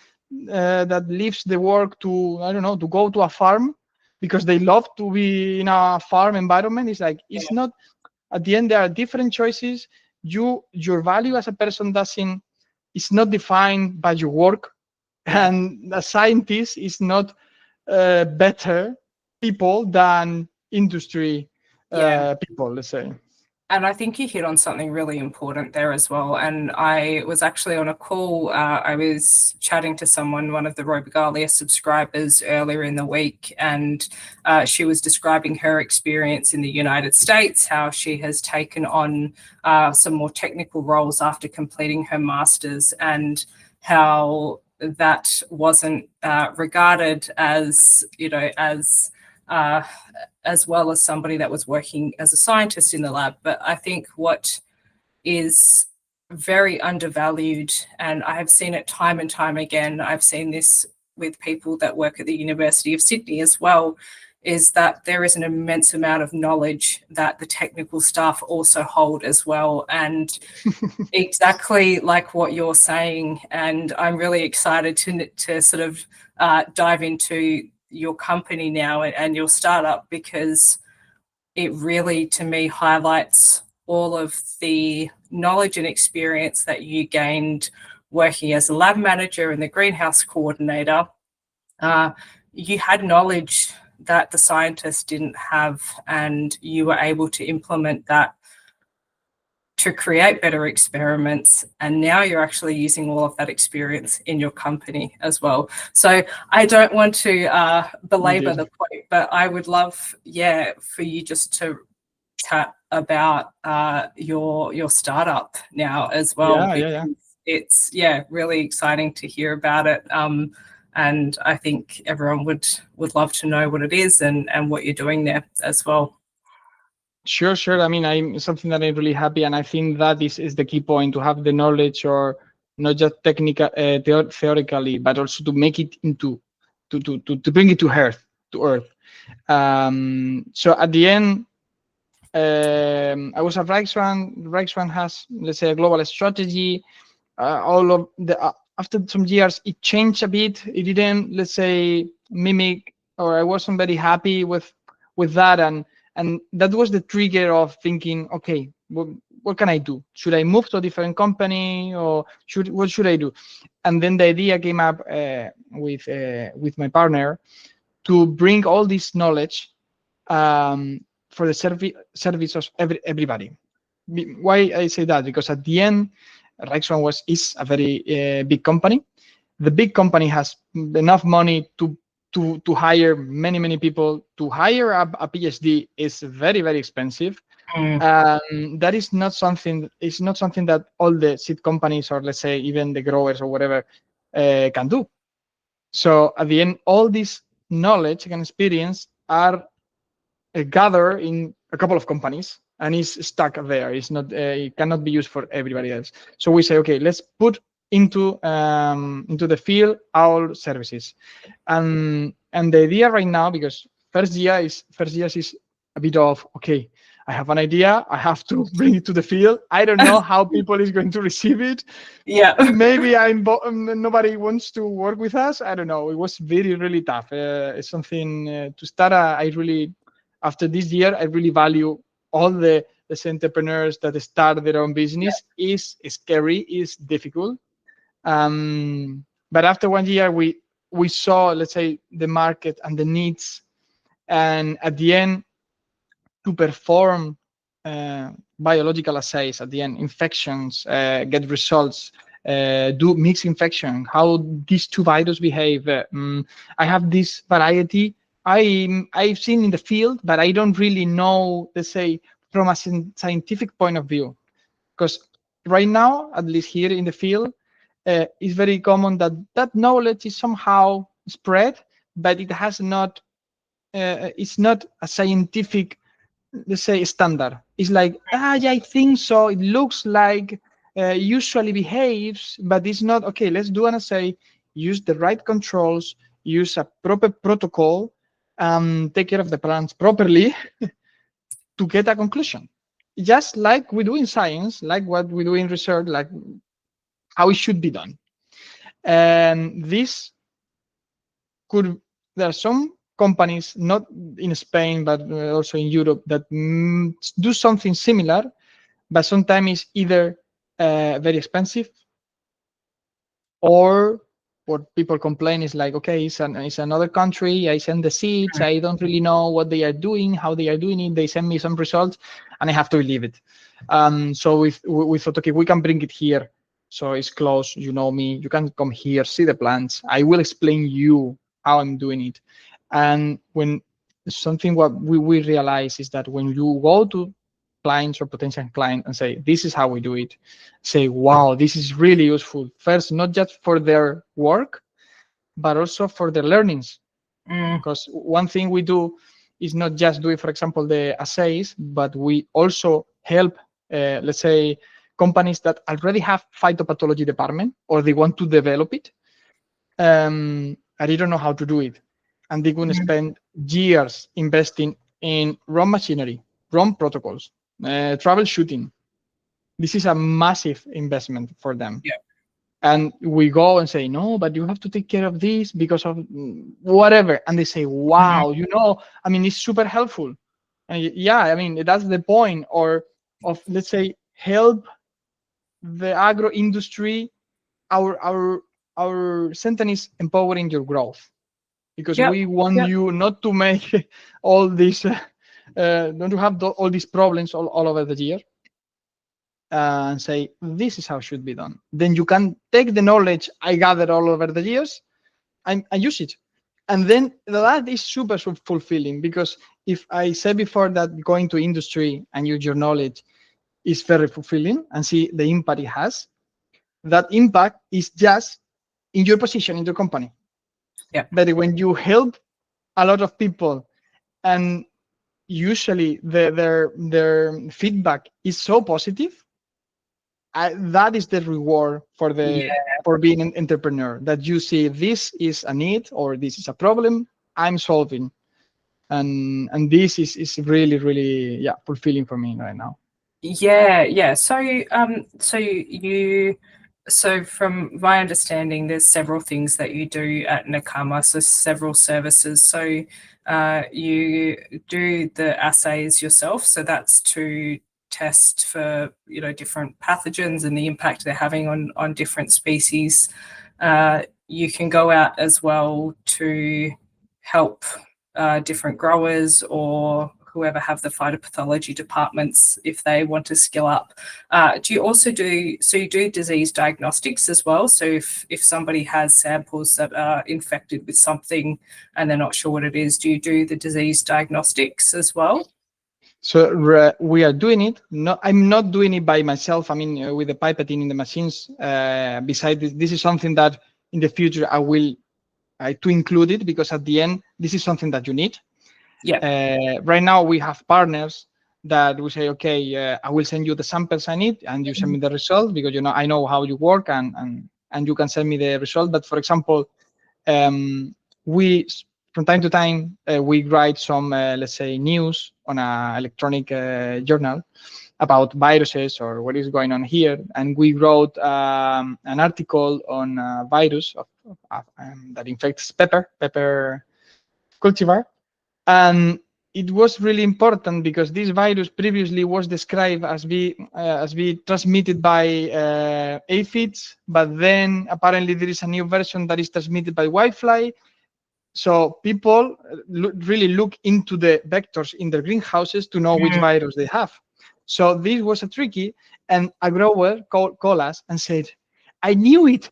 that leaves the work to, I don't know, to go to a farm because they love to be in a farm environment. It's like, Yeah. it's not, at the end, there are different choices. Your value as a person doesn't, it's not defined by your work. Yeah. And a scientist is not better people than industry Yeah. people, let's say. And I think you hit on something really important there as well. And I was actually on a call. I was chatting to someone, one of the Robogalia subscribers, earlier in the week, and she was describing her experience in the United States, how she has taken on some more technical roles after completing her master's, and how that wasn't regarded as, uh, as well as somebody that was working as a scientist in the lab. But I think what is very undervalued, and I have seen it time and time again, I've seen this with people that work at the University of Sydney as well, is that there is an immense amount of knowledge that the technical staff also hold as well. And exactly like what you're saying. And I'm really excited to sort of dive into your company now and your startup, because it really, to me, highlights all of the knowledge and experience that you gained working as a lab manager and the greenhouse coordinator. You had knowledge that the scientists didn't have, and you were able to implement that to create better experiments. And now you're actually using all of that experience in your company as well. So I don't want to belabor Indeed. the point, but I would love, for you just to chat about your startup now as well, Yeah, yeah, because yeah. it's really exciting to hear about it. And I think everyone would love to know what it is and what you're doing there as well. Sure, sure. I mean, I'm something that I'm really happy, and I think that is the key point, to have the knowledge, or not just technical, theoretically, but also to make it into, to bring it to earth, to earth. So at the end, I was at Reichswan. Reichswan has, let's say, a global strategy. All of the after some years, it changed a bit. It didn't, let's say, mimic, or I wasn't very happy with that, and that was the trigger of thinking, okay, what can I do? Should I move to a different company, or what should I do? And then the idea came up with my partner to bring all this knowledge for the service of everybody. Why I say that? Because at the end, Rexon is a very big company. The big company has enough money to hire many people. To hire a PhD is very expensive. Mm, That is not something. It's not something that all the seed companies, or let's say even the growers or whatever, can do. So at the end, all this knowledge and experience are gathered in a couple of companies, and is stuck there. It's not. It cannot be used for everybody else. So we say, okay, let's put into the field our services, and the idea right now, because first years is a bit of, okay, I have an idea, I have to bring it to the field. I don't know how people is going to receive it. yeah. Maybe nobody wants to work with us. I don't know. It was really tough. It's something to start. I really, after this year, I really value all the entrepreneurs that start their own business. Is scary, is difficult. But after 1 year, we saw, let's say, the market and the needs, and at the end, to perform biological assays at the end, infections, get results, do mixed infection, how these two viruses behave. I have this variety I've seen in the field, but I don't really know, let's say, from a scientific point of view. Because right now, at least here in the field, it's very common that that knowledge is somehow spread, but it has not, it's not a scientific, let's say, standard. It's like, yeah, I think so. It looks like usually behaves, but it's not. Okay, let's do an assay, use the right controls, use a proper protocol, take care of the plants properly to get a conclusion. Just like we do in science, like what we do in research, like how it should be done. And this could, there are some companies, not in Spain, but also in Europe, that do something similar, but sometimes it's either very expensive, or what people complain is like, okay, it's another country, I send the seeds, I don't really know what they are doing, how they are doing it, they send me some results, and I have to believe it. So we thought, okay, we can bring it here. So it's close, you know me, you can come here, see the plants, I will explain you how I'm doing it. And when something what we realize is that when you go to clients or potential client and say, this is how we do it, say, wow, this is really useful. First, not just for their work, but also for their learnings. Because one thing we do is not just do it, for example, the assays, but we also help, let's say, companies that already have phytopathology department, or they want to develop it, and they don't know how to do it. And they're going to spend years investing in wrong machinery, wrong protocols, troubleshooting. This is a massive investment for them. Yeah. And we go and say, no, but you have to take care of this because of whatever. And they say, wow, you know, I mean, it's super helpful. And yeah, I mean, that's the point, or of, let's say, help the agro industry. Our sentence is empowering your growth, because we want you not to make all these, not to have all these problems all over the year, and say, this is how it should be done. Then you can take the knowledge I gathered all over the years and use it. And then that is super fulfilling, because if I said before that going to industry and use your knowledge is very fulfilling and see the impact it has, that impact is just in your position in your company. Yeah. But when you help a lot of people, and usually their feedback is so positive, that is the reward for for being an entrepreneur, that you see this is a need or this is a problem I'm solving, and this is really, really fulfilling for me right now. So from my understanding, there's several things that you do at Nakama, so several services. So you do the assays yourself, so that's to test for different pathogens and the impact they're having on different species. You can go out as well to help different growers or whoever have the phytopathology departments if they want to skill up. Do you also do disease diagnostics as well? So if somebody has samples that are infected with something and they're not sure what it is, do you do the disease diagnostics as well? So we are doing it. No, I'm not doing it by myself. I mean, with the pipetting in the machines. Besides, this is something that in the future I will to include it, because at the end, this is something that you need. Yeah. Right now we have partners that we say, okay, I will send you the samples I need, and you send me the result, because I know how you work, and you can send me the result. But for example, we from time to time we write some let's say news on an electronic journal about viruses or what is going on here, and we wrote an article on a virus that infects pepper cultivar. And it was really important because this virus previously was described as be transmitted by aphids, but then apparently there is a new version that is transmitted by whitefly. So people really look into the vectors in their greenhouses to know which virus they have. So this was a tricky, and a grower called us and said, I knew it.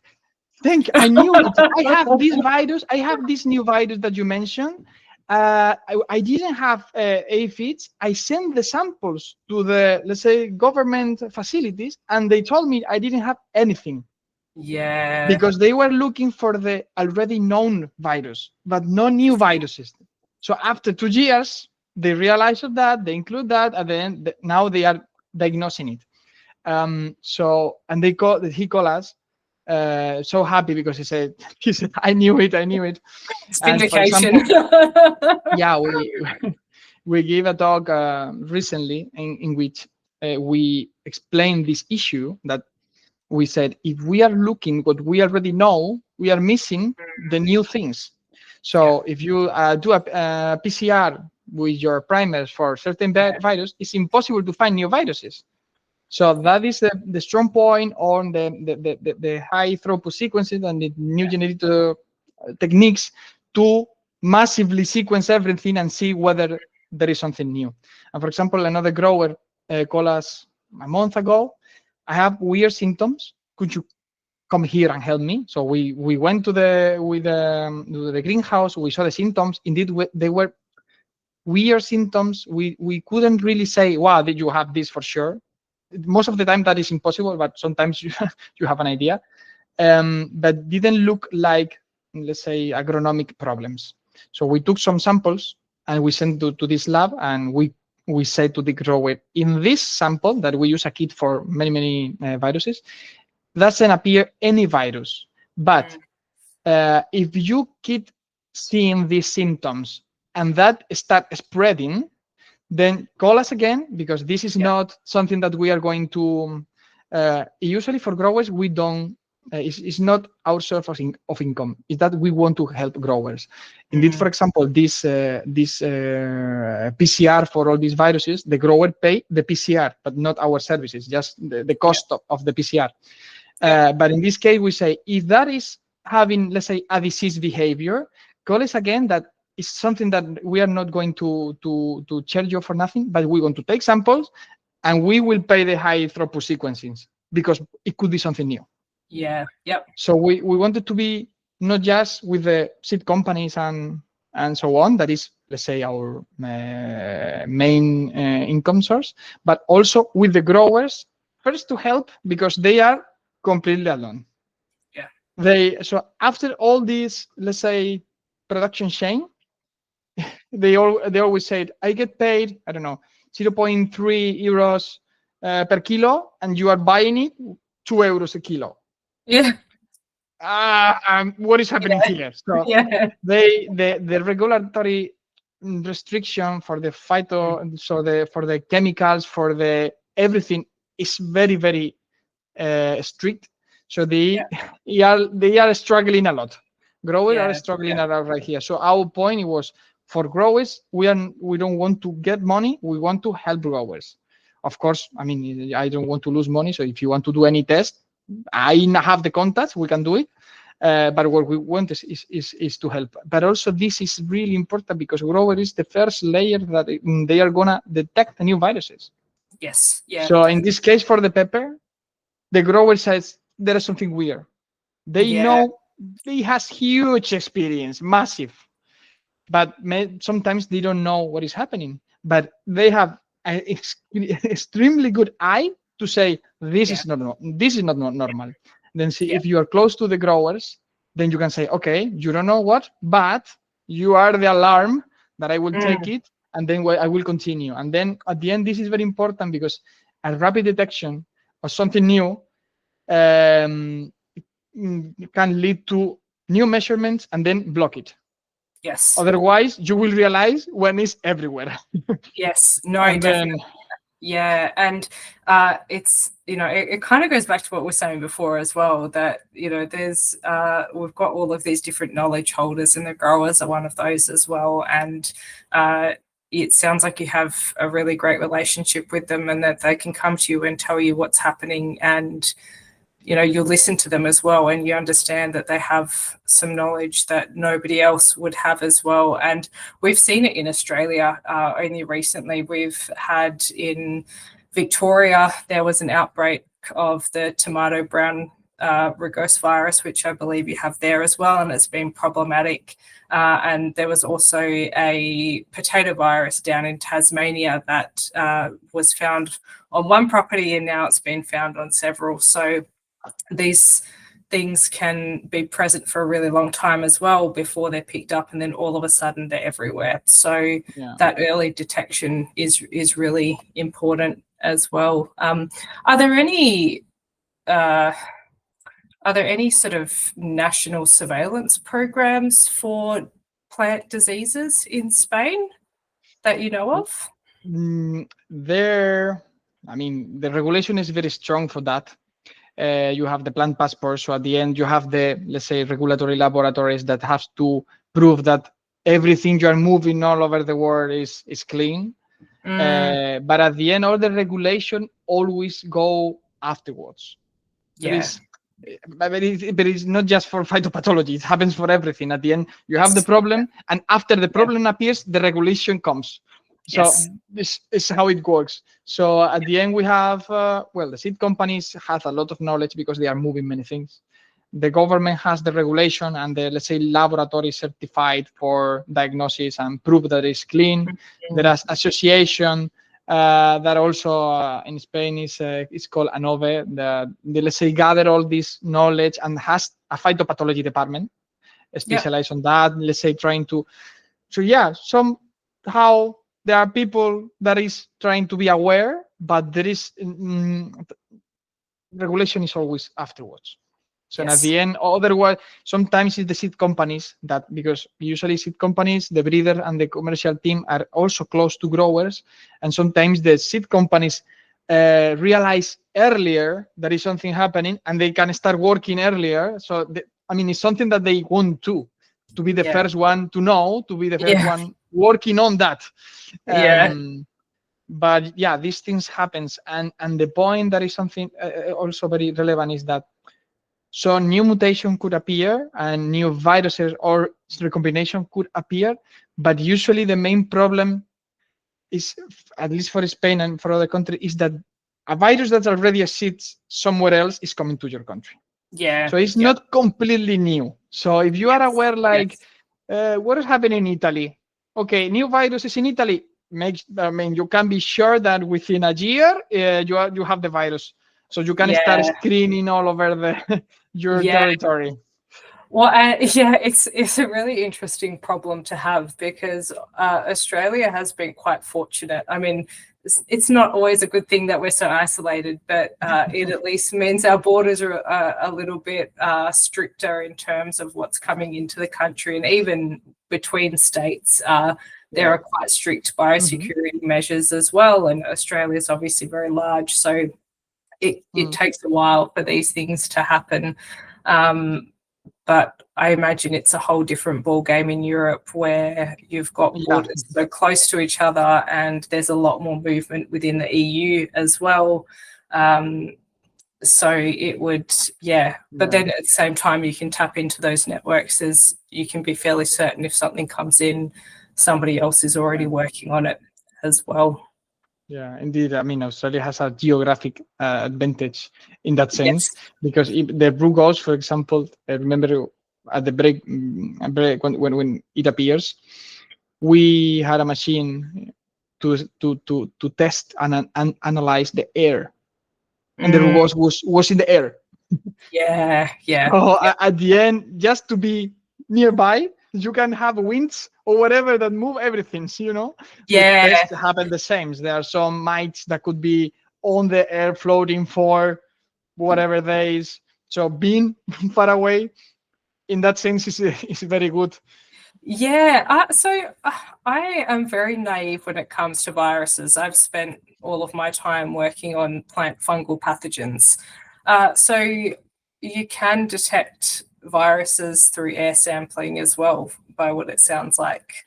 I knew it. I have this virus. I have this new virus that you mentioned. I didn't have aphids. I sent the samples to the, let's say, government facilities, and they told me I didn't have anything. Yeah. Because they were looking for the already known virus, but no new viruses. So after 2 years, they realized of that, they include that, and then now they are diagnosing it. And he called us so happy because he said, I knew it. It's And for vindication. example, yeah, we gave a talk recently in which we explained this issue that we said, if we are looking what we already know, we are missing the new things. So if you do a PCR with your primers for certain virus, it's impossible to find new viruses. So that is the strong point on the high throughput sequences and the new generator techniques to massively sequence everything and see whether there is something new. And for example, another grower called us a month ago. I have weird symptoms. Could you come here and help me? So we went to the greenhouse. We saw the symptoms. Indeed, they were weird symptoms. We couldn't really say, wow, did you have this for sure? Most of the time that is impossible, but sometimes you have an idea. But didn't look like, let's say, agronomic problems. So we took some samples and we sent to this lab, and we said to the grower, in this sample that we use a kit for many viruses, doesn't appear any virus. But if you keep seeing these symptoms and that start spreading, then call us again, because this is not something that we are going to. Usually for growers, we don't. It's not our source of income. It's that we want to help growers. Indeed, for example, this PCR for all these viruses, the grower pay the PCR, but not our services, just the cost of the PCR. But in this case, we say, if that is having, let's say, a disease behavior, call us again. That is something that we are not going to charge you for nothing, but we want to take samples, and we will pay the high throughput sequencing because it could be something new. Yeah. Yep. So we wanted to be not just with the seed companies and so on, that is, let's say, our main income source, but also with the growers, first to help because they are completely alone. So after all this, let's say, production chain, they always said, I get paid, I don't know, 0.3 euros per kilo, and you are buying it 2 euros a kilo. Yeah. What is happening here? So the regulatory restriction for the phyto, for the chemicals, for the everything is very strict. So they are struggling a lot. Growers are struggling a lot right here. So our point was, for growers, we don't want to get money. We want to help growers. Of course, I mean, I don't want to lose money. So if you want to do any test, I have the contacts. We can do it. But what we want is to help. But also, this is really important because grower is the first layer that they are gonna detect the new viruses. Yes. Yeah. So in this case, for the pepper, the grower says there is something weird. They know they has huge experience, massive, but sometimes they don't know what is happening. But they have an extremely good eye to say this is not normal. Then see if you are close to the growers, then you can say, okay, you don't know what, but you are the alarm that I will take it, and then I will continue. And then at the end, this is very important because a rapid detection of something new can lead to new measurements and then block it. Yes. Otherwise, you will realize when it's everywhere. Yes. No, definitely. Yeah. And it's, it kind of goes back to what we were saying before as well, that, there's, we've got all of these different knowledge holders, and the growers are one of those as well. And it sounds like you have a really great relationship with them, and that they can come to you and tell you what's happening, and you listen to them as well, and you understand that they have some knowledge that nobody else would have as well. And we've seen it in Australia only recently. We've had in Victoria, there was an outbreak of the tomato brown rugose virus, which I believe you have there as well, and it's been problematic. And there was also a potato virus down in Tasmania that was found on one property, and now it's been found on several. So these things can be present for a really long time as well before they're picked up, and then all of a sudden they're everywhere. So that early detection is really important as well. Are there any sort of national surveillance programs for plant diseases in Spain that you know of? The regulation is very strong for that. You have the plant passport, so at the end you have the, let's say, regulatory laboratories that have to prove that everything you are moving all over the world is clean. But at the end, all the regulation always go afterwards. But it's not just for phytopathology. It happens for everything. At the end, you have the problem, and after the problem appears, the regulation comes. So this is how it works. So at the end, we have, the seed companies have a lot of knowledge because they are moving many things. The government has the regulation and the, let's say, laboratory certified for diagnosis and prove that it's clean. There is association that also in Spain is called ANOVE. They, let's say, gather all this knowledge and has a phytopathology department specialized on that. Let's say trying to, somehow there are people that is trying to be aware, but there is regulation is always afterwards. So at the end, otherwise, sometimes it's the seed companies that, because usually seed companies, the breeder and the commercial team are also close to growers. And sometimes the seed companies realize earlier there is something happening and they can start working earlier. So, it's something that they want to be the first one to know, to be the first one working on that. But these things happens. And the point that is something also very relevant is that so new mutation could appear and new viruses or recombination could appear, but usually the main problem is, at least for Spain and for other countries, is that a virus that already exists somewhere else is coming to your country. So it's not completely new. So if you are aware, what is happening in Italy? Okay, new viruses in Italy. You can be sure that within a year you have the virus. So you can start screening all over your territory. Well, it's a really interesting problem to have because Australia has been quite fortunate. I mean, it's not always a good thing that we're so isolated, but it at least means our borders are a little bit stricter in terms of what's coming into the country, and even between states. There are quite strict biosecurity measures as well, and Australia is obviously very large, so it takes a while for these things to happen. But I imagine it's a whole different ballgame in Europe where you've got borders so close to each other and there's a lot more movement within the EU as well. So it would, but then at the same time, you can tap into those networks as you can be fairly certain if something comes in, somebody else is already working on it as well. Yeah, indeed. Australia has a geographic advantage in that sense because the rugose, for example, I remember at the break when it appears, we had a machine to test and analyze the air, and the rugose was in the air. So at the end, just to be nearby, you can have winds or whatever that move everything, tests happen the same. There are some mites that could be on the air floating for whatever days. So being far away in that sense is very good. So I am very naive when it comes to viruses. I've spent all of my time working on plant fungal pathogens. So you can detect viruses through air sampling as well, by what it sounds like.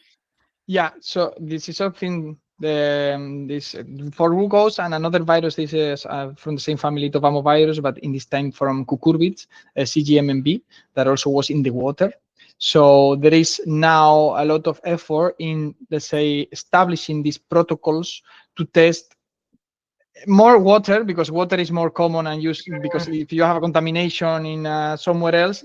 So this is something this for rugose, and another virus. This is from the same family, tovanovirus, but in this time from cucurbits, CGMMB, that also was in the water. So there is now a lot of effort in, let's say, establishing these protocols to test more water, because water is more common and used, because if you have a contamination in somewhere else,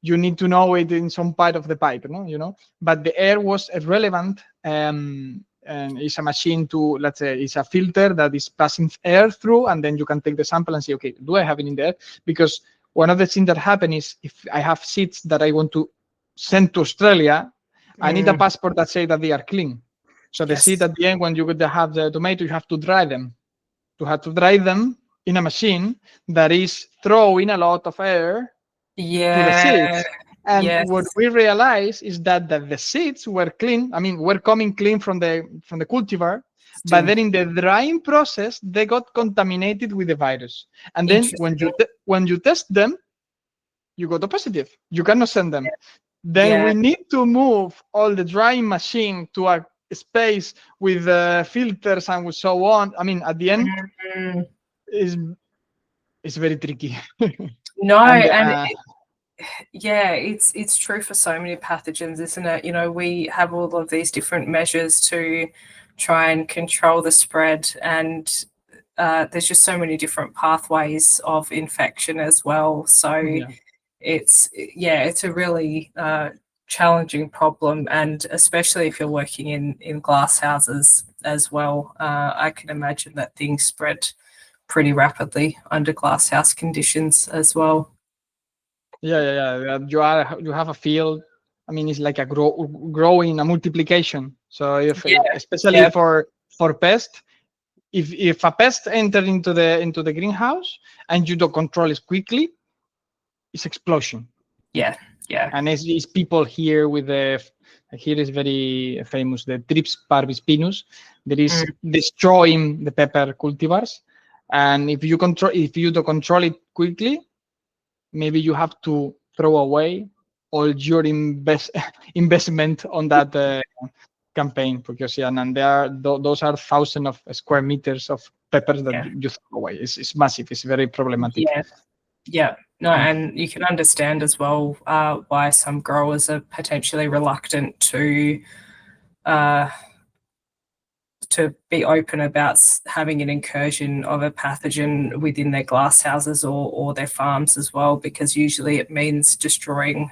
you need to know it in some part of the pipe, no? But the air was irrelevant, and it's a machine to, let's say, it's a filter that is passing air through, and then you can take the sample and say, okay, do I have it in there? Because one of the things that happen is, if I have seeds that I want to send to Australia, I need a passport that says that they are clean. So the seed at the end, when you have the tomato, you have to dry them. You have to dry them in a machine that is throwing a lot of air to the seeds. And what we realized is that the seeds were clean. I mean, were coming clean from the cultivar, but then in the drying process, they got contaminated with the virus. And then when you test them, you got a positive. You cannot send them. Then we need to move all the drying machine to a space with filters and so on. I mean, at the end, it's very tricky. No, and it's true for so many pathogens, isn't it? We have all of these different measures to try and control the spread, and there's just so many different pathways of infection as well. So it's a really challenging problem, and especially if you're working in glass houses as well. I can imagine that things spread pretty rapidly under glass house conditions as well. Yeah. You have a field. I mean, it's like a growing, a multiplication. So especially for pest, if a pest enter into the greenhouse and you don't control it quickly, it's explosion. Yeah. And it's people here with here is very famous, the Trips parvispinus, that is destroying the pepper cultivars. And if you don't control it quickly, maybe you have to throw away all your investment on that campaign, because and those are thousands of square meters of peppers that you throw away. It's massive. It's very problematic. Yeah. No, and you can understand as well why some growers are potentially reluctant to be open about having an incursion of a pathogen within their glass houses or their farms as well, because usually it means destroying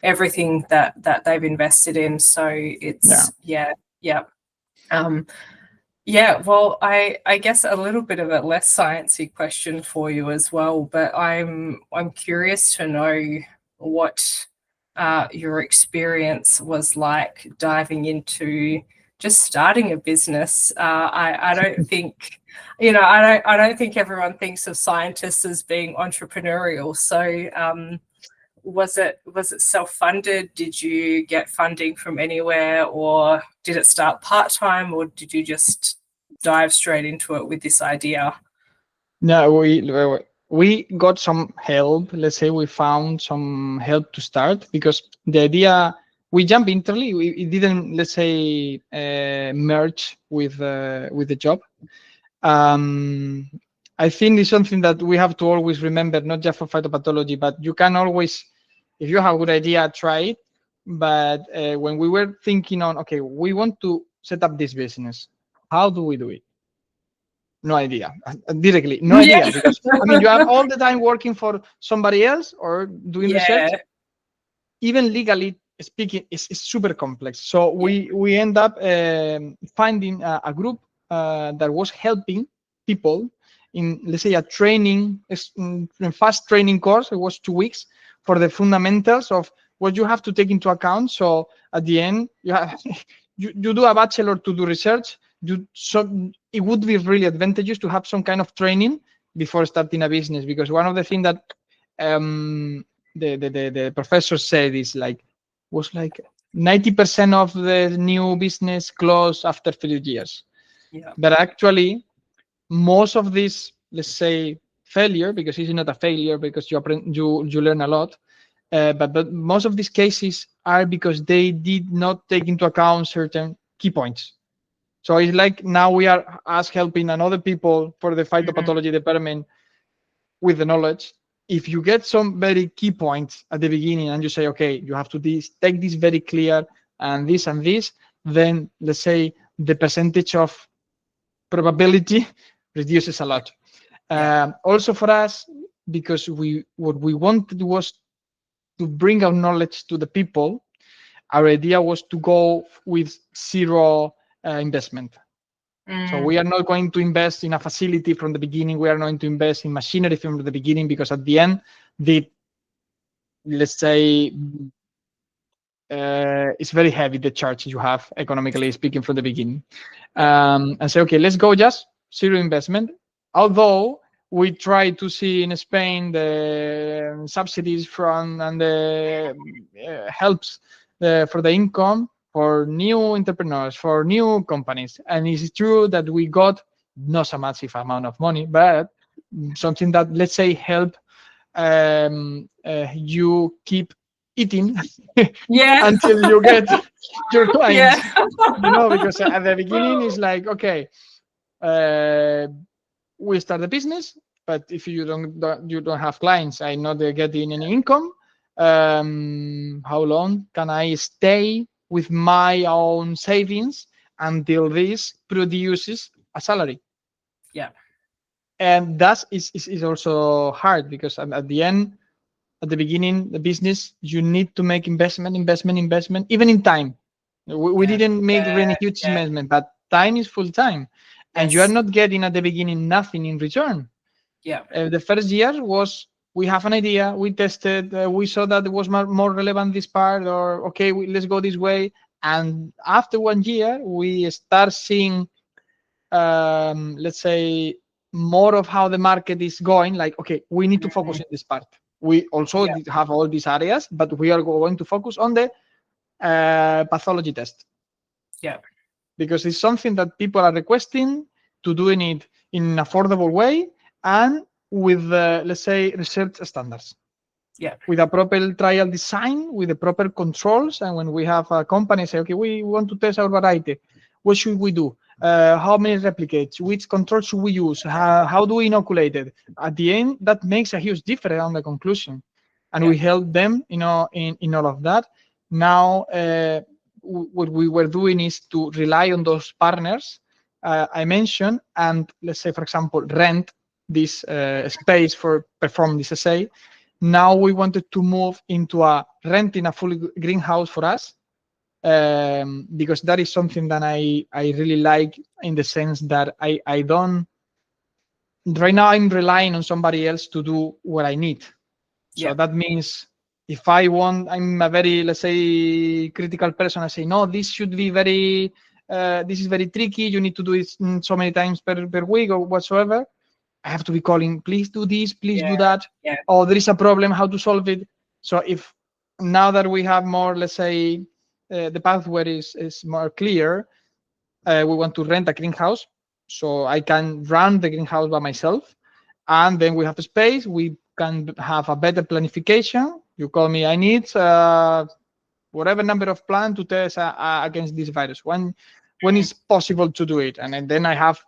everything that they've invested in. So it's well, I guess a little bit of a less sciencey question for you as well, but I'm curious to know what your experience was like diving into just starting a business. I don't think I don't think everyone thinks of scientists as being entrepreneurial. So was it self-funded? Did you get funding from anywhere, or did it start part-time, or did you just dive straight into it with this idea? No, we got some help. Let's say we found some help to start, because the idea, we jumped internally. It didn't, let's say, merge with the job. I think it's something that we have to always remember, not just for phytopathology, but you can always, if you have a good idea, try it. But when we were thinking on, okay, we want to set up this business, how do we do it? No idea. Directly, no idea. Because I mean, you are all the time working for somebody else or doing research. Even legally speaking, it's super complex. So we end up finding a group that was helping people in, let's say, a training, fast training course. It was 2 weeks for the fundamentals of what you have to take into account. So at the end, you do a bachelor to do research. So it would be really advantageous to have some kind of training before starting a business, because one of the things that the professor said is was 90% of the new business close after 3 years. But actually, most of this, let's say, failure, because it's not a failure because you learn a lot, but most of these cases are because they did not take into account certain key points. So it's like now we are helping another people for the phytopathology department with the knowledge. If you get some very key points at the beginning and you say, okay, you have to take this very clear and this, then let's say the percentage of probability reduces a lot. Yeah. Also for us, because what we wanted was to bring our knowledge to the people. Our idea was to go with zero investment. So we are not going to invest in a facility from the beginning. We are not going to invest in machinery from the beginning, because at the end, let's say, it's very heavy, the charge you have, economically speaking, from the beginning. And say, okay, let's go just zero investment. Although we try to see in Spain the subsidies from and the helps for the income for new entrepreneurs, for new companies. And it's true that we got not a massive amount of money, but something that, let's say, help you keep eating Yeah. until you get your clients. Yeah. Because at the beginning it's like, okay, we start the business, but if you don't have clients, I'm not getting any income. How long can I stay with my own savings until this produces a salary? Yeah. And that is also hard, because at the end, at the beginning, the business, you need to make investment, even in time. We Yeah. didn't make Yeah. really huge Yeah. investment, but time is full time, and you are Yes. not getting at the beginning nothing in return. Yeah. The first year was, we have an idea, we tested, we saw that it was more relevant this part, or okay, let's go this way. And after 1 year, we start seeing, let's say, more of how the market is going. Like, okay, we need to focus in this part. We also Yeah. have all these areas, but we are going to focus on the pathology test, Yeah. because it's something that people are requesting, to doing it in an affordable way and with, let's say, research standards, Yeah. with a proper trial design, with the proper controls. And when we have a company say, okay, we want to test our variety, what should we do? How many replicates? Which control should we use? How do we inoculate it? At the end, that makes a huge difference on the conclusion. And Yeah. we help them, in all of that. Now, what we were doing is to rely on those partners I mentioned, and let's say, for example, rent this space for perform this assay. Now we wanted to move into renting a full greenhouse for us, because that is something that I really like, in the sense that I don't, right now I'm relying on somebody else to do what I need. So Yeah. that means, if I want, I'm a very, let's say, critical person. I say, no, this should be very, this is very tricky. You need to do it so many times per week or whatsoever. I have to be calling, please do this, please do that. Yeah. Oh, there is a problem, how to solve it. So if now that we have more, let's say, the pathway is more clear, we want to rent a greenhouse, so I can run the greenhouse by myself. And then we have a space, we can have a better planification. You call me, I need whatever number of plants to test against this virus. When is possible to do it? And then I have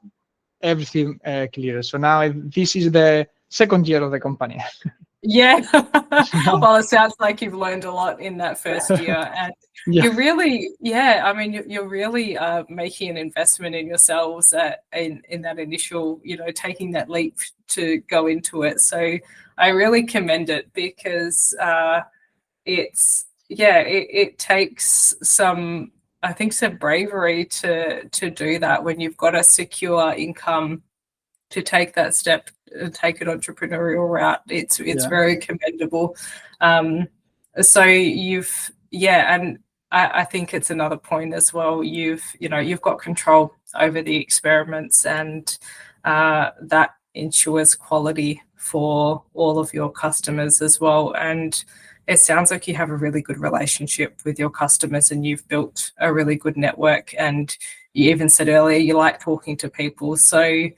everything clear. So now this is the second year of the company. Yeah. Well, it sounds like you've learned a lot in that first year, and Yeah. you're really, I mean, you're really making an investment in yourselves in that initial, taking that leap to go into it. So I really commend it, because it takes some, I think, some bravery to do that when you've got a secure income, to take that step, take an entrepreneurial route. It's very commendable. So and I think it's another point as well. You've got control over the experiments, and that ensures quality for all of your customers as well. And it sounds like you have a really good relationship with your customers, and you've built a really good network. And you even said earlier you like talking to people. So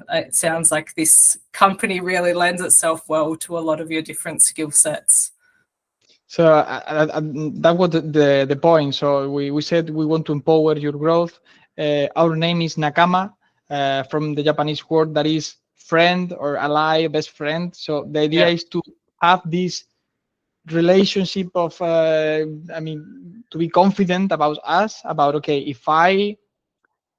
it sounds like this company really lends itself well to a lot of your different skill sets. So that was the point. So we said we want to empower your growth. Our name is Nakama, from the Japanese word that is friend or ally, best friend. So the idea is to have this relationship of, to be confident about us, about, okay, if I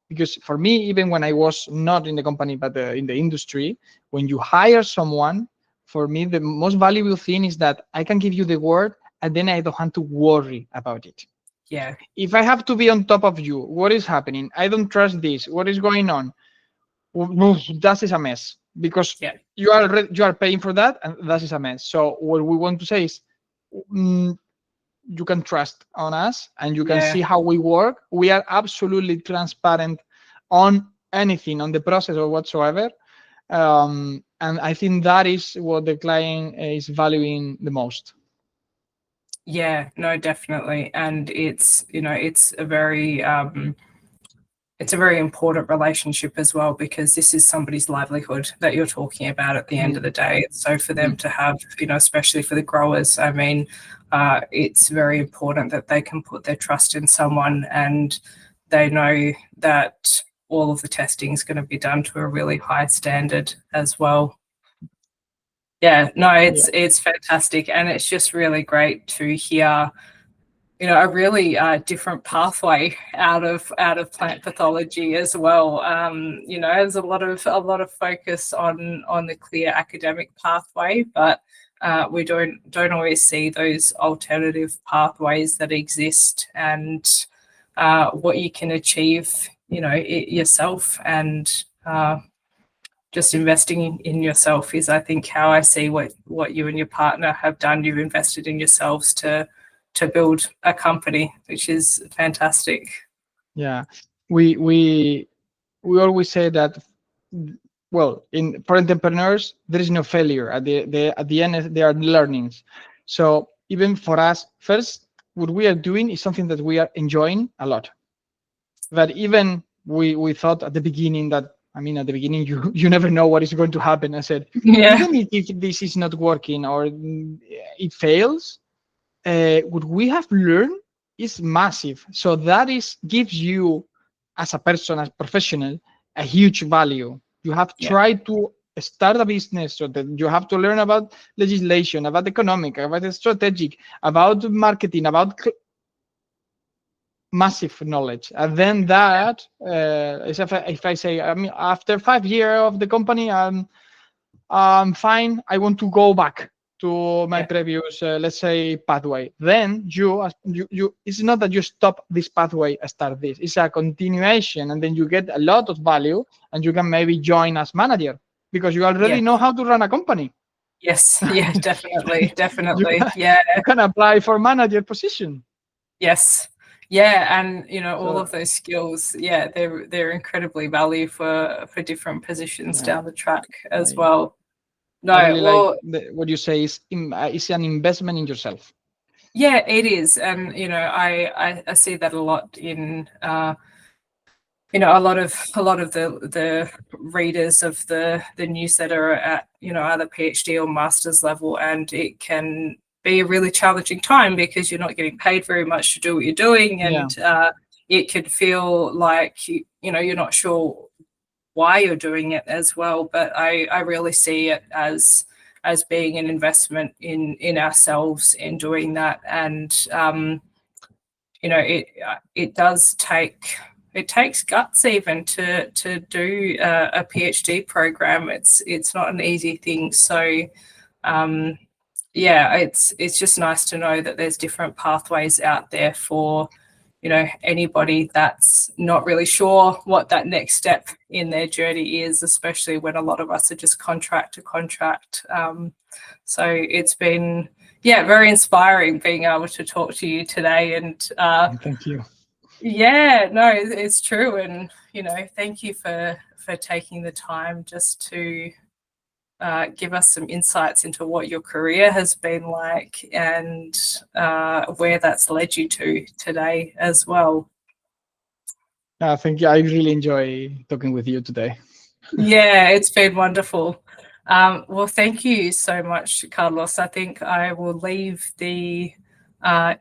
Because for me, even when I was not in the company but in the industry, when you hire someone, for me the most valuable thing is that I can give you the word and then I don't have to worry about it. Yeah. If I have to be on top of you, what is happening? I don't trust this. What is going on? That is a mess because Yeah. you are paying for that, and that is a mess. So what we want to say is, mm, you can trust on us, and you can Yeah. see how we work. We are absolutely transparent on anything, on the process or whatsoever. And I think that is what the client is valuing the most. Yeah, no, definitely. And it's, it's a very important relationship as well, because this is somebody's livelihood that you're talking about at the end of the day. So for them to have, especially for the growers, I mean, it's very important that they can put their trust in someone, and they know that all of the testing is going to be done to a really high standard as well. Yeah, no, it's fantastic, and it's just really great to hear, a really different pathway out of plant pathology as well. There's a lot of focus on the clear academic pathway, but we don't always see those alternative pathways that exist, and what you can achieve, yourself, and just investing in yourself is, I think, how I see what you and your partner have done. You've invested in yourselves to build a company, which is fantastic. Yeah, we always say that, well, for entrepreneurs there is no failure. At the end there are learnings. So even for us, first, what we are doing is something that we are enjoying a lot. But even we thought at the beginning that, I mean, at the beginning you never know what is going to happen. I said, Yeah, even if this is not working or it fails, what we have learned is massive. So that is gives you, as a person, as a professional, a huge value. You have yeah, tried to start a business, so that you have to learn about legislation, about economic, about strategic, about marketing, about massive knowledge. And then that, if I say, I mean, after 5 years of the company, I'm fine. I want to go back to my yeah, previous, let's say, pathway. Then you, it's not that you stop this pathway and start this. It's a continuation, and then you get a lot of value, and you can maybe join as manager because you already yeah, know how to run a company. yes, yeah, definitely, you definitely, can yeah, you can apply for manager position. yes, yeah, and all So of those skills, yeah, they're incredibly valuable for different positions yeah, down the track as I well. I No, really like well, what you say is it's an investment in yourself. yeah, it is, and I see that a lot in a lot of the readers of the newsletter are at either PhD or master's level, and it can be a really challenging time because you're not getting paid very much to do what you're doing, Yeah, and it could feel like you're not sure why you're doing it as well. But I really see it as being an investment in ourselves in doing that, and it does it takes guts even to do a PhD program. It's not an easy thing. So yeah, it's just nice to know that there's different pathways out there for anybody that's not really sure what that next step in their journey is, especially when a lot of us are just contract to contract. So it's been, yeah, very inspiring being able to talk to you today, and thank you. yeah, no, it's true, and thank you for taking the time just to give us some insights into what your career has been like, and where that's led you to today as well. Thank you. I really enjoy talking with you today. Yeah, it's been wonderful. Well, thank you so much, Carlos. I think I will leave the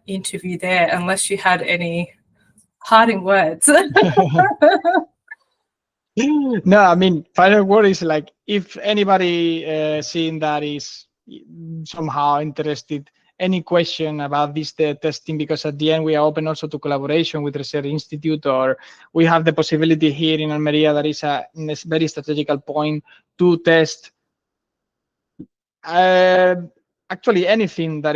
interview there unless you had any parting words. No, I mean, final word is like, if anybody seeing that is somehow interested any question about this testing, because at the end we are open also to collaboration with Research Institute, or we have the possibility here in Almeria that is a very strategical point to test actually anything that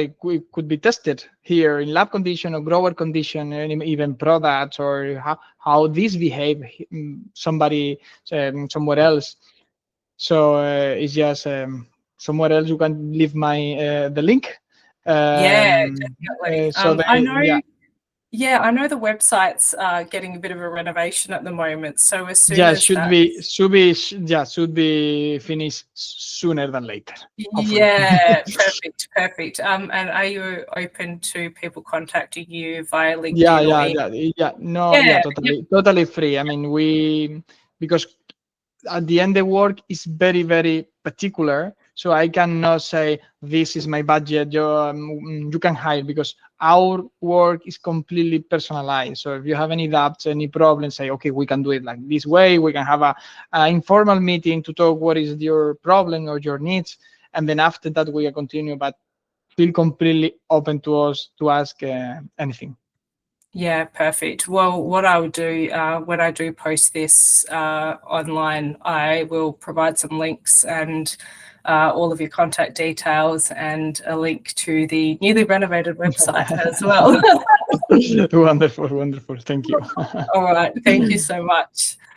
could be tested here in lab condition or grower condition, and even products, or how these behave somebody somewhere else. So it's just somewhere else you can leave my the link. Yeah, definitely. So I know. yeah. Yeah, I know the website's getting a bit of a renovation at the moment. So as soon Yeah, as should be finished sooner than later, hopefully. yeah, perfect. And are you open to people contacting you via LinkedIn or email? No, Yeah, totally free. I mean, because at the end the work is very, very particular, so I cannot say this is my budget, you can hire, because our work is completely personalized. So if you have any doubts, any problems, say, okay, we can do it like this way, we can have a informal meeting to talk what is your problem or your needs, and then after that we continue, but feel completely open to us to ask anything. yeah, perfect. Well, what I will do when I do post this online, I will provide some links and all of your contact details and a link to the newly renovated website as well. Wonderful. Thank you. All right. Thank you so much.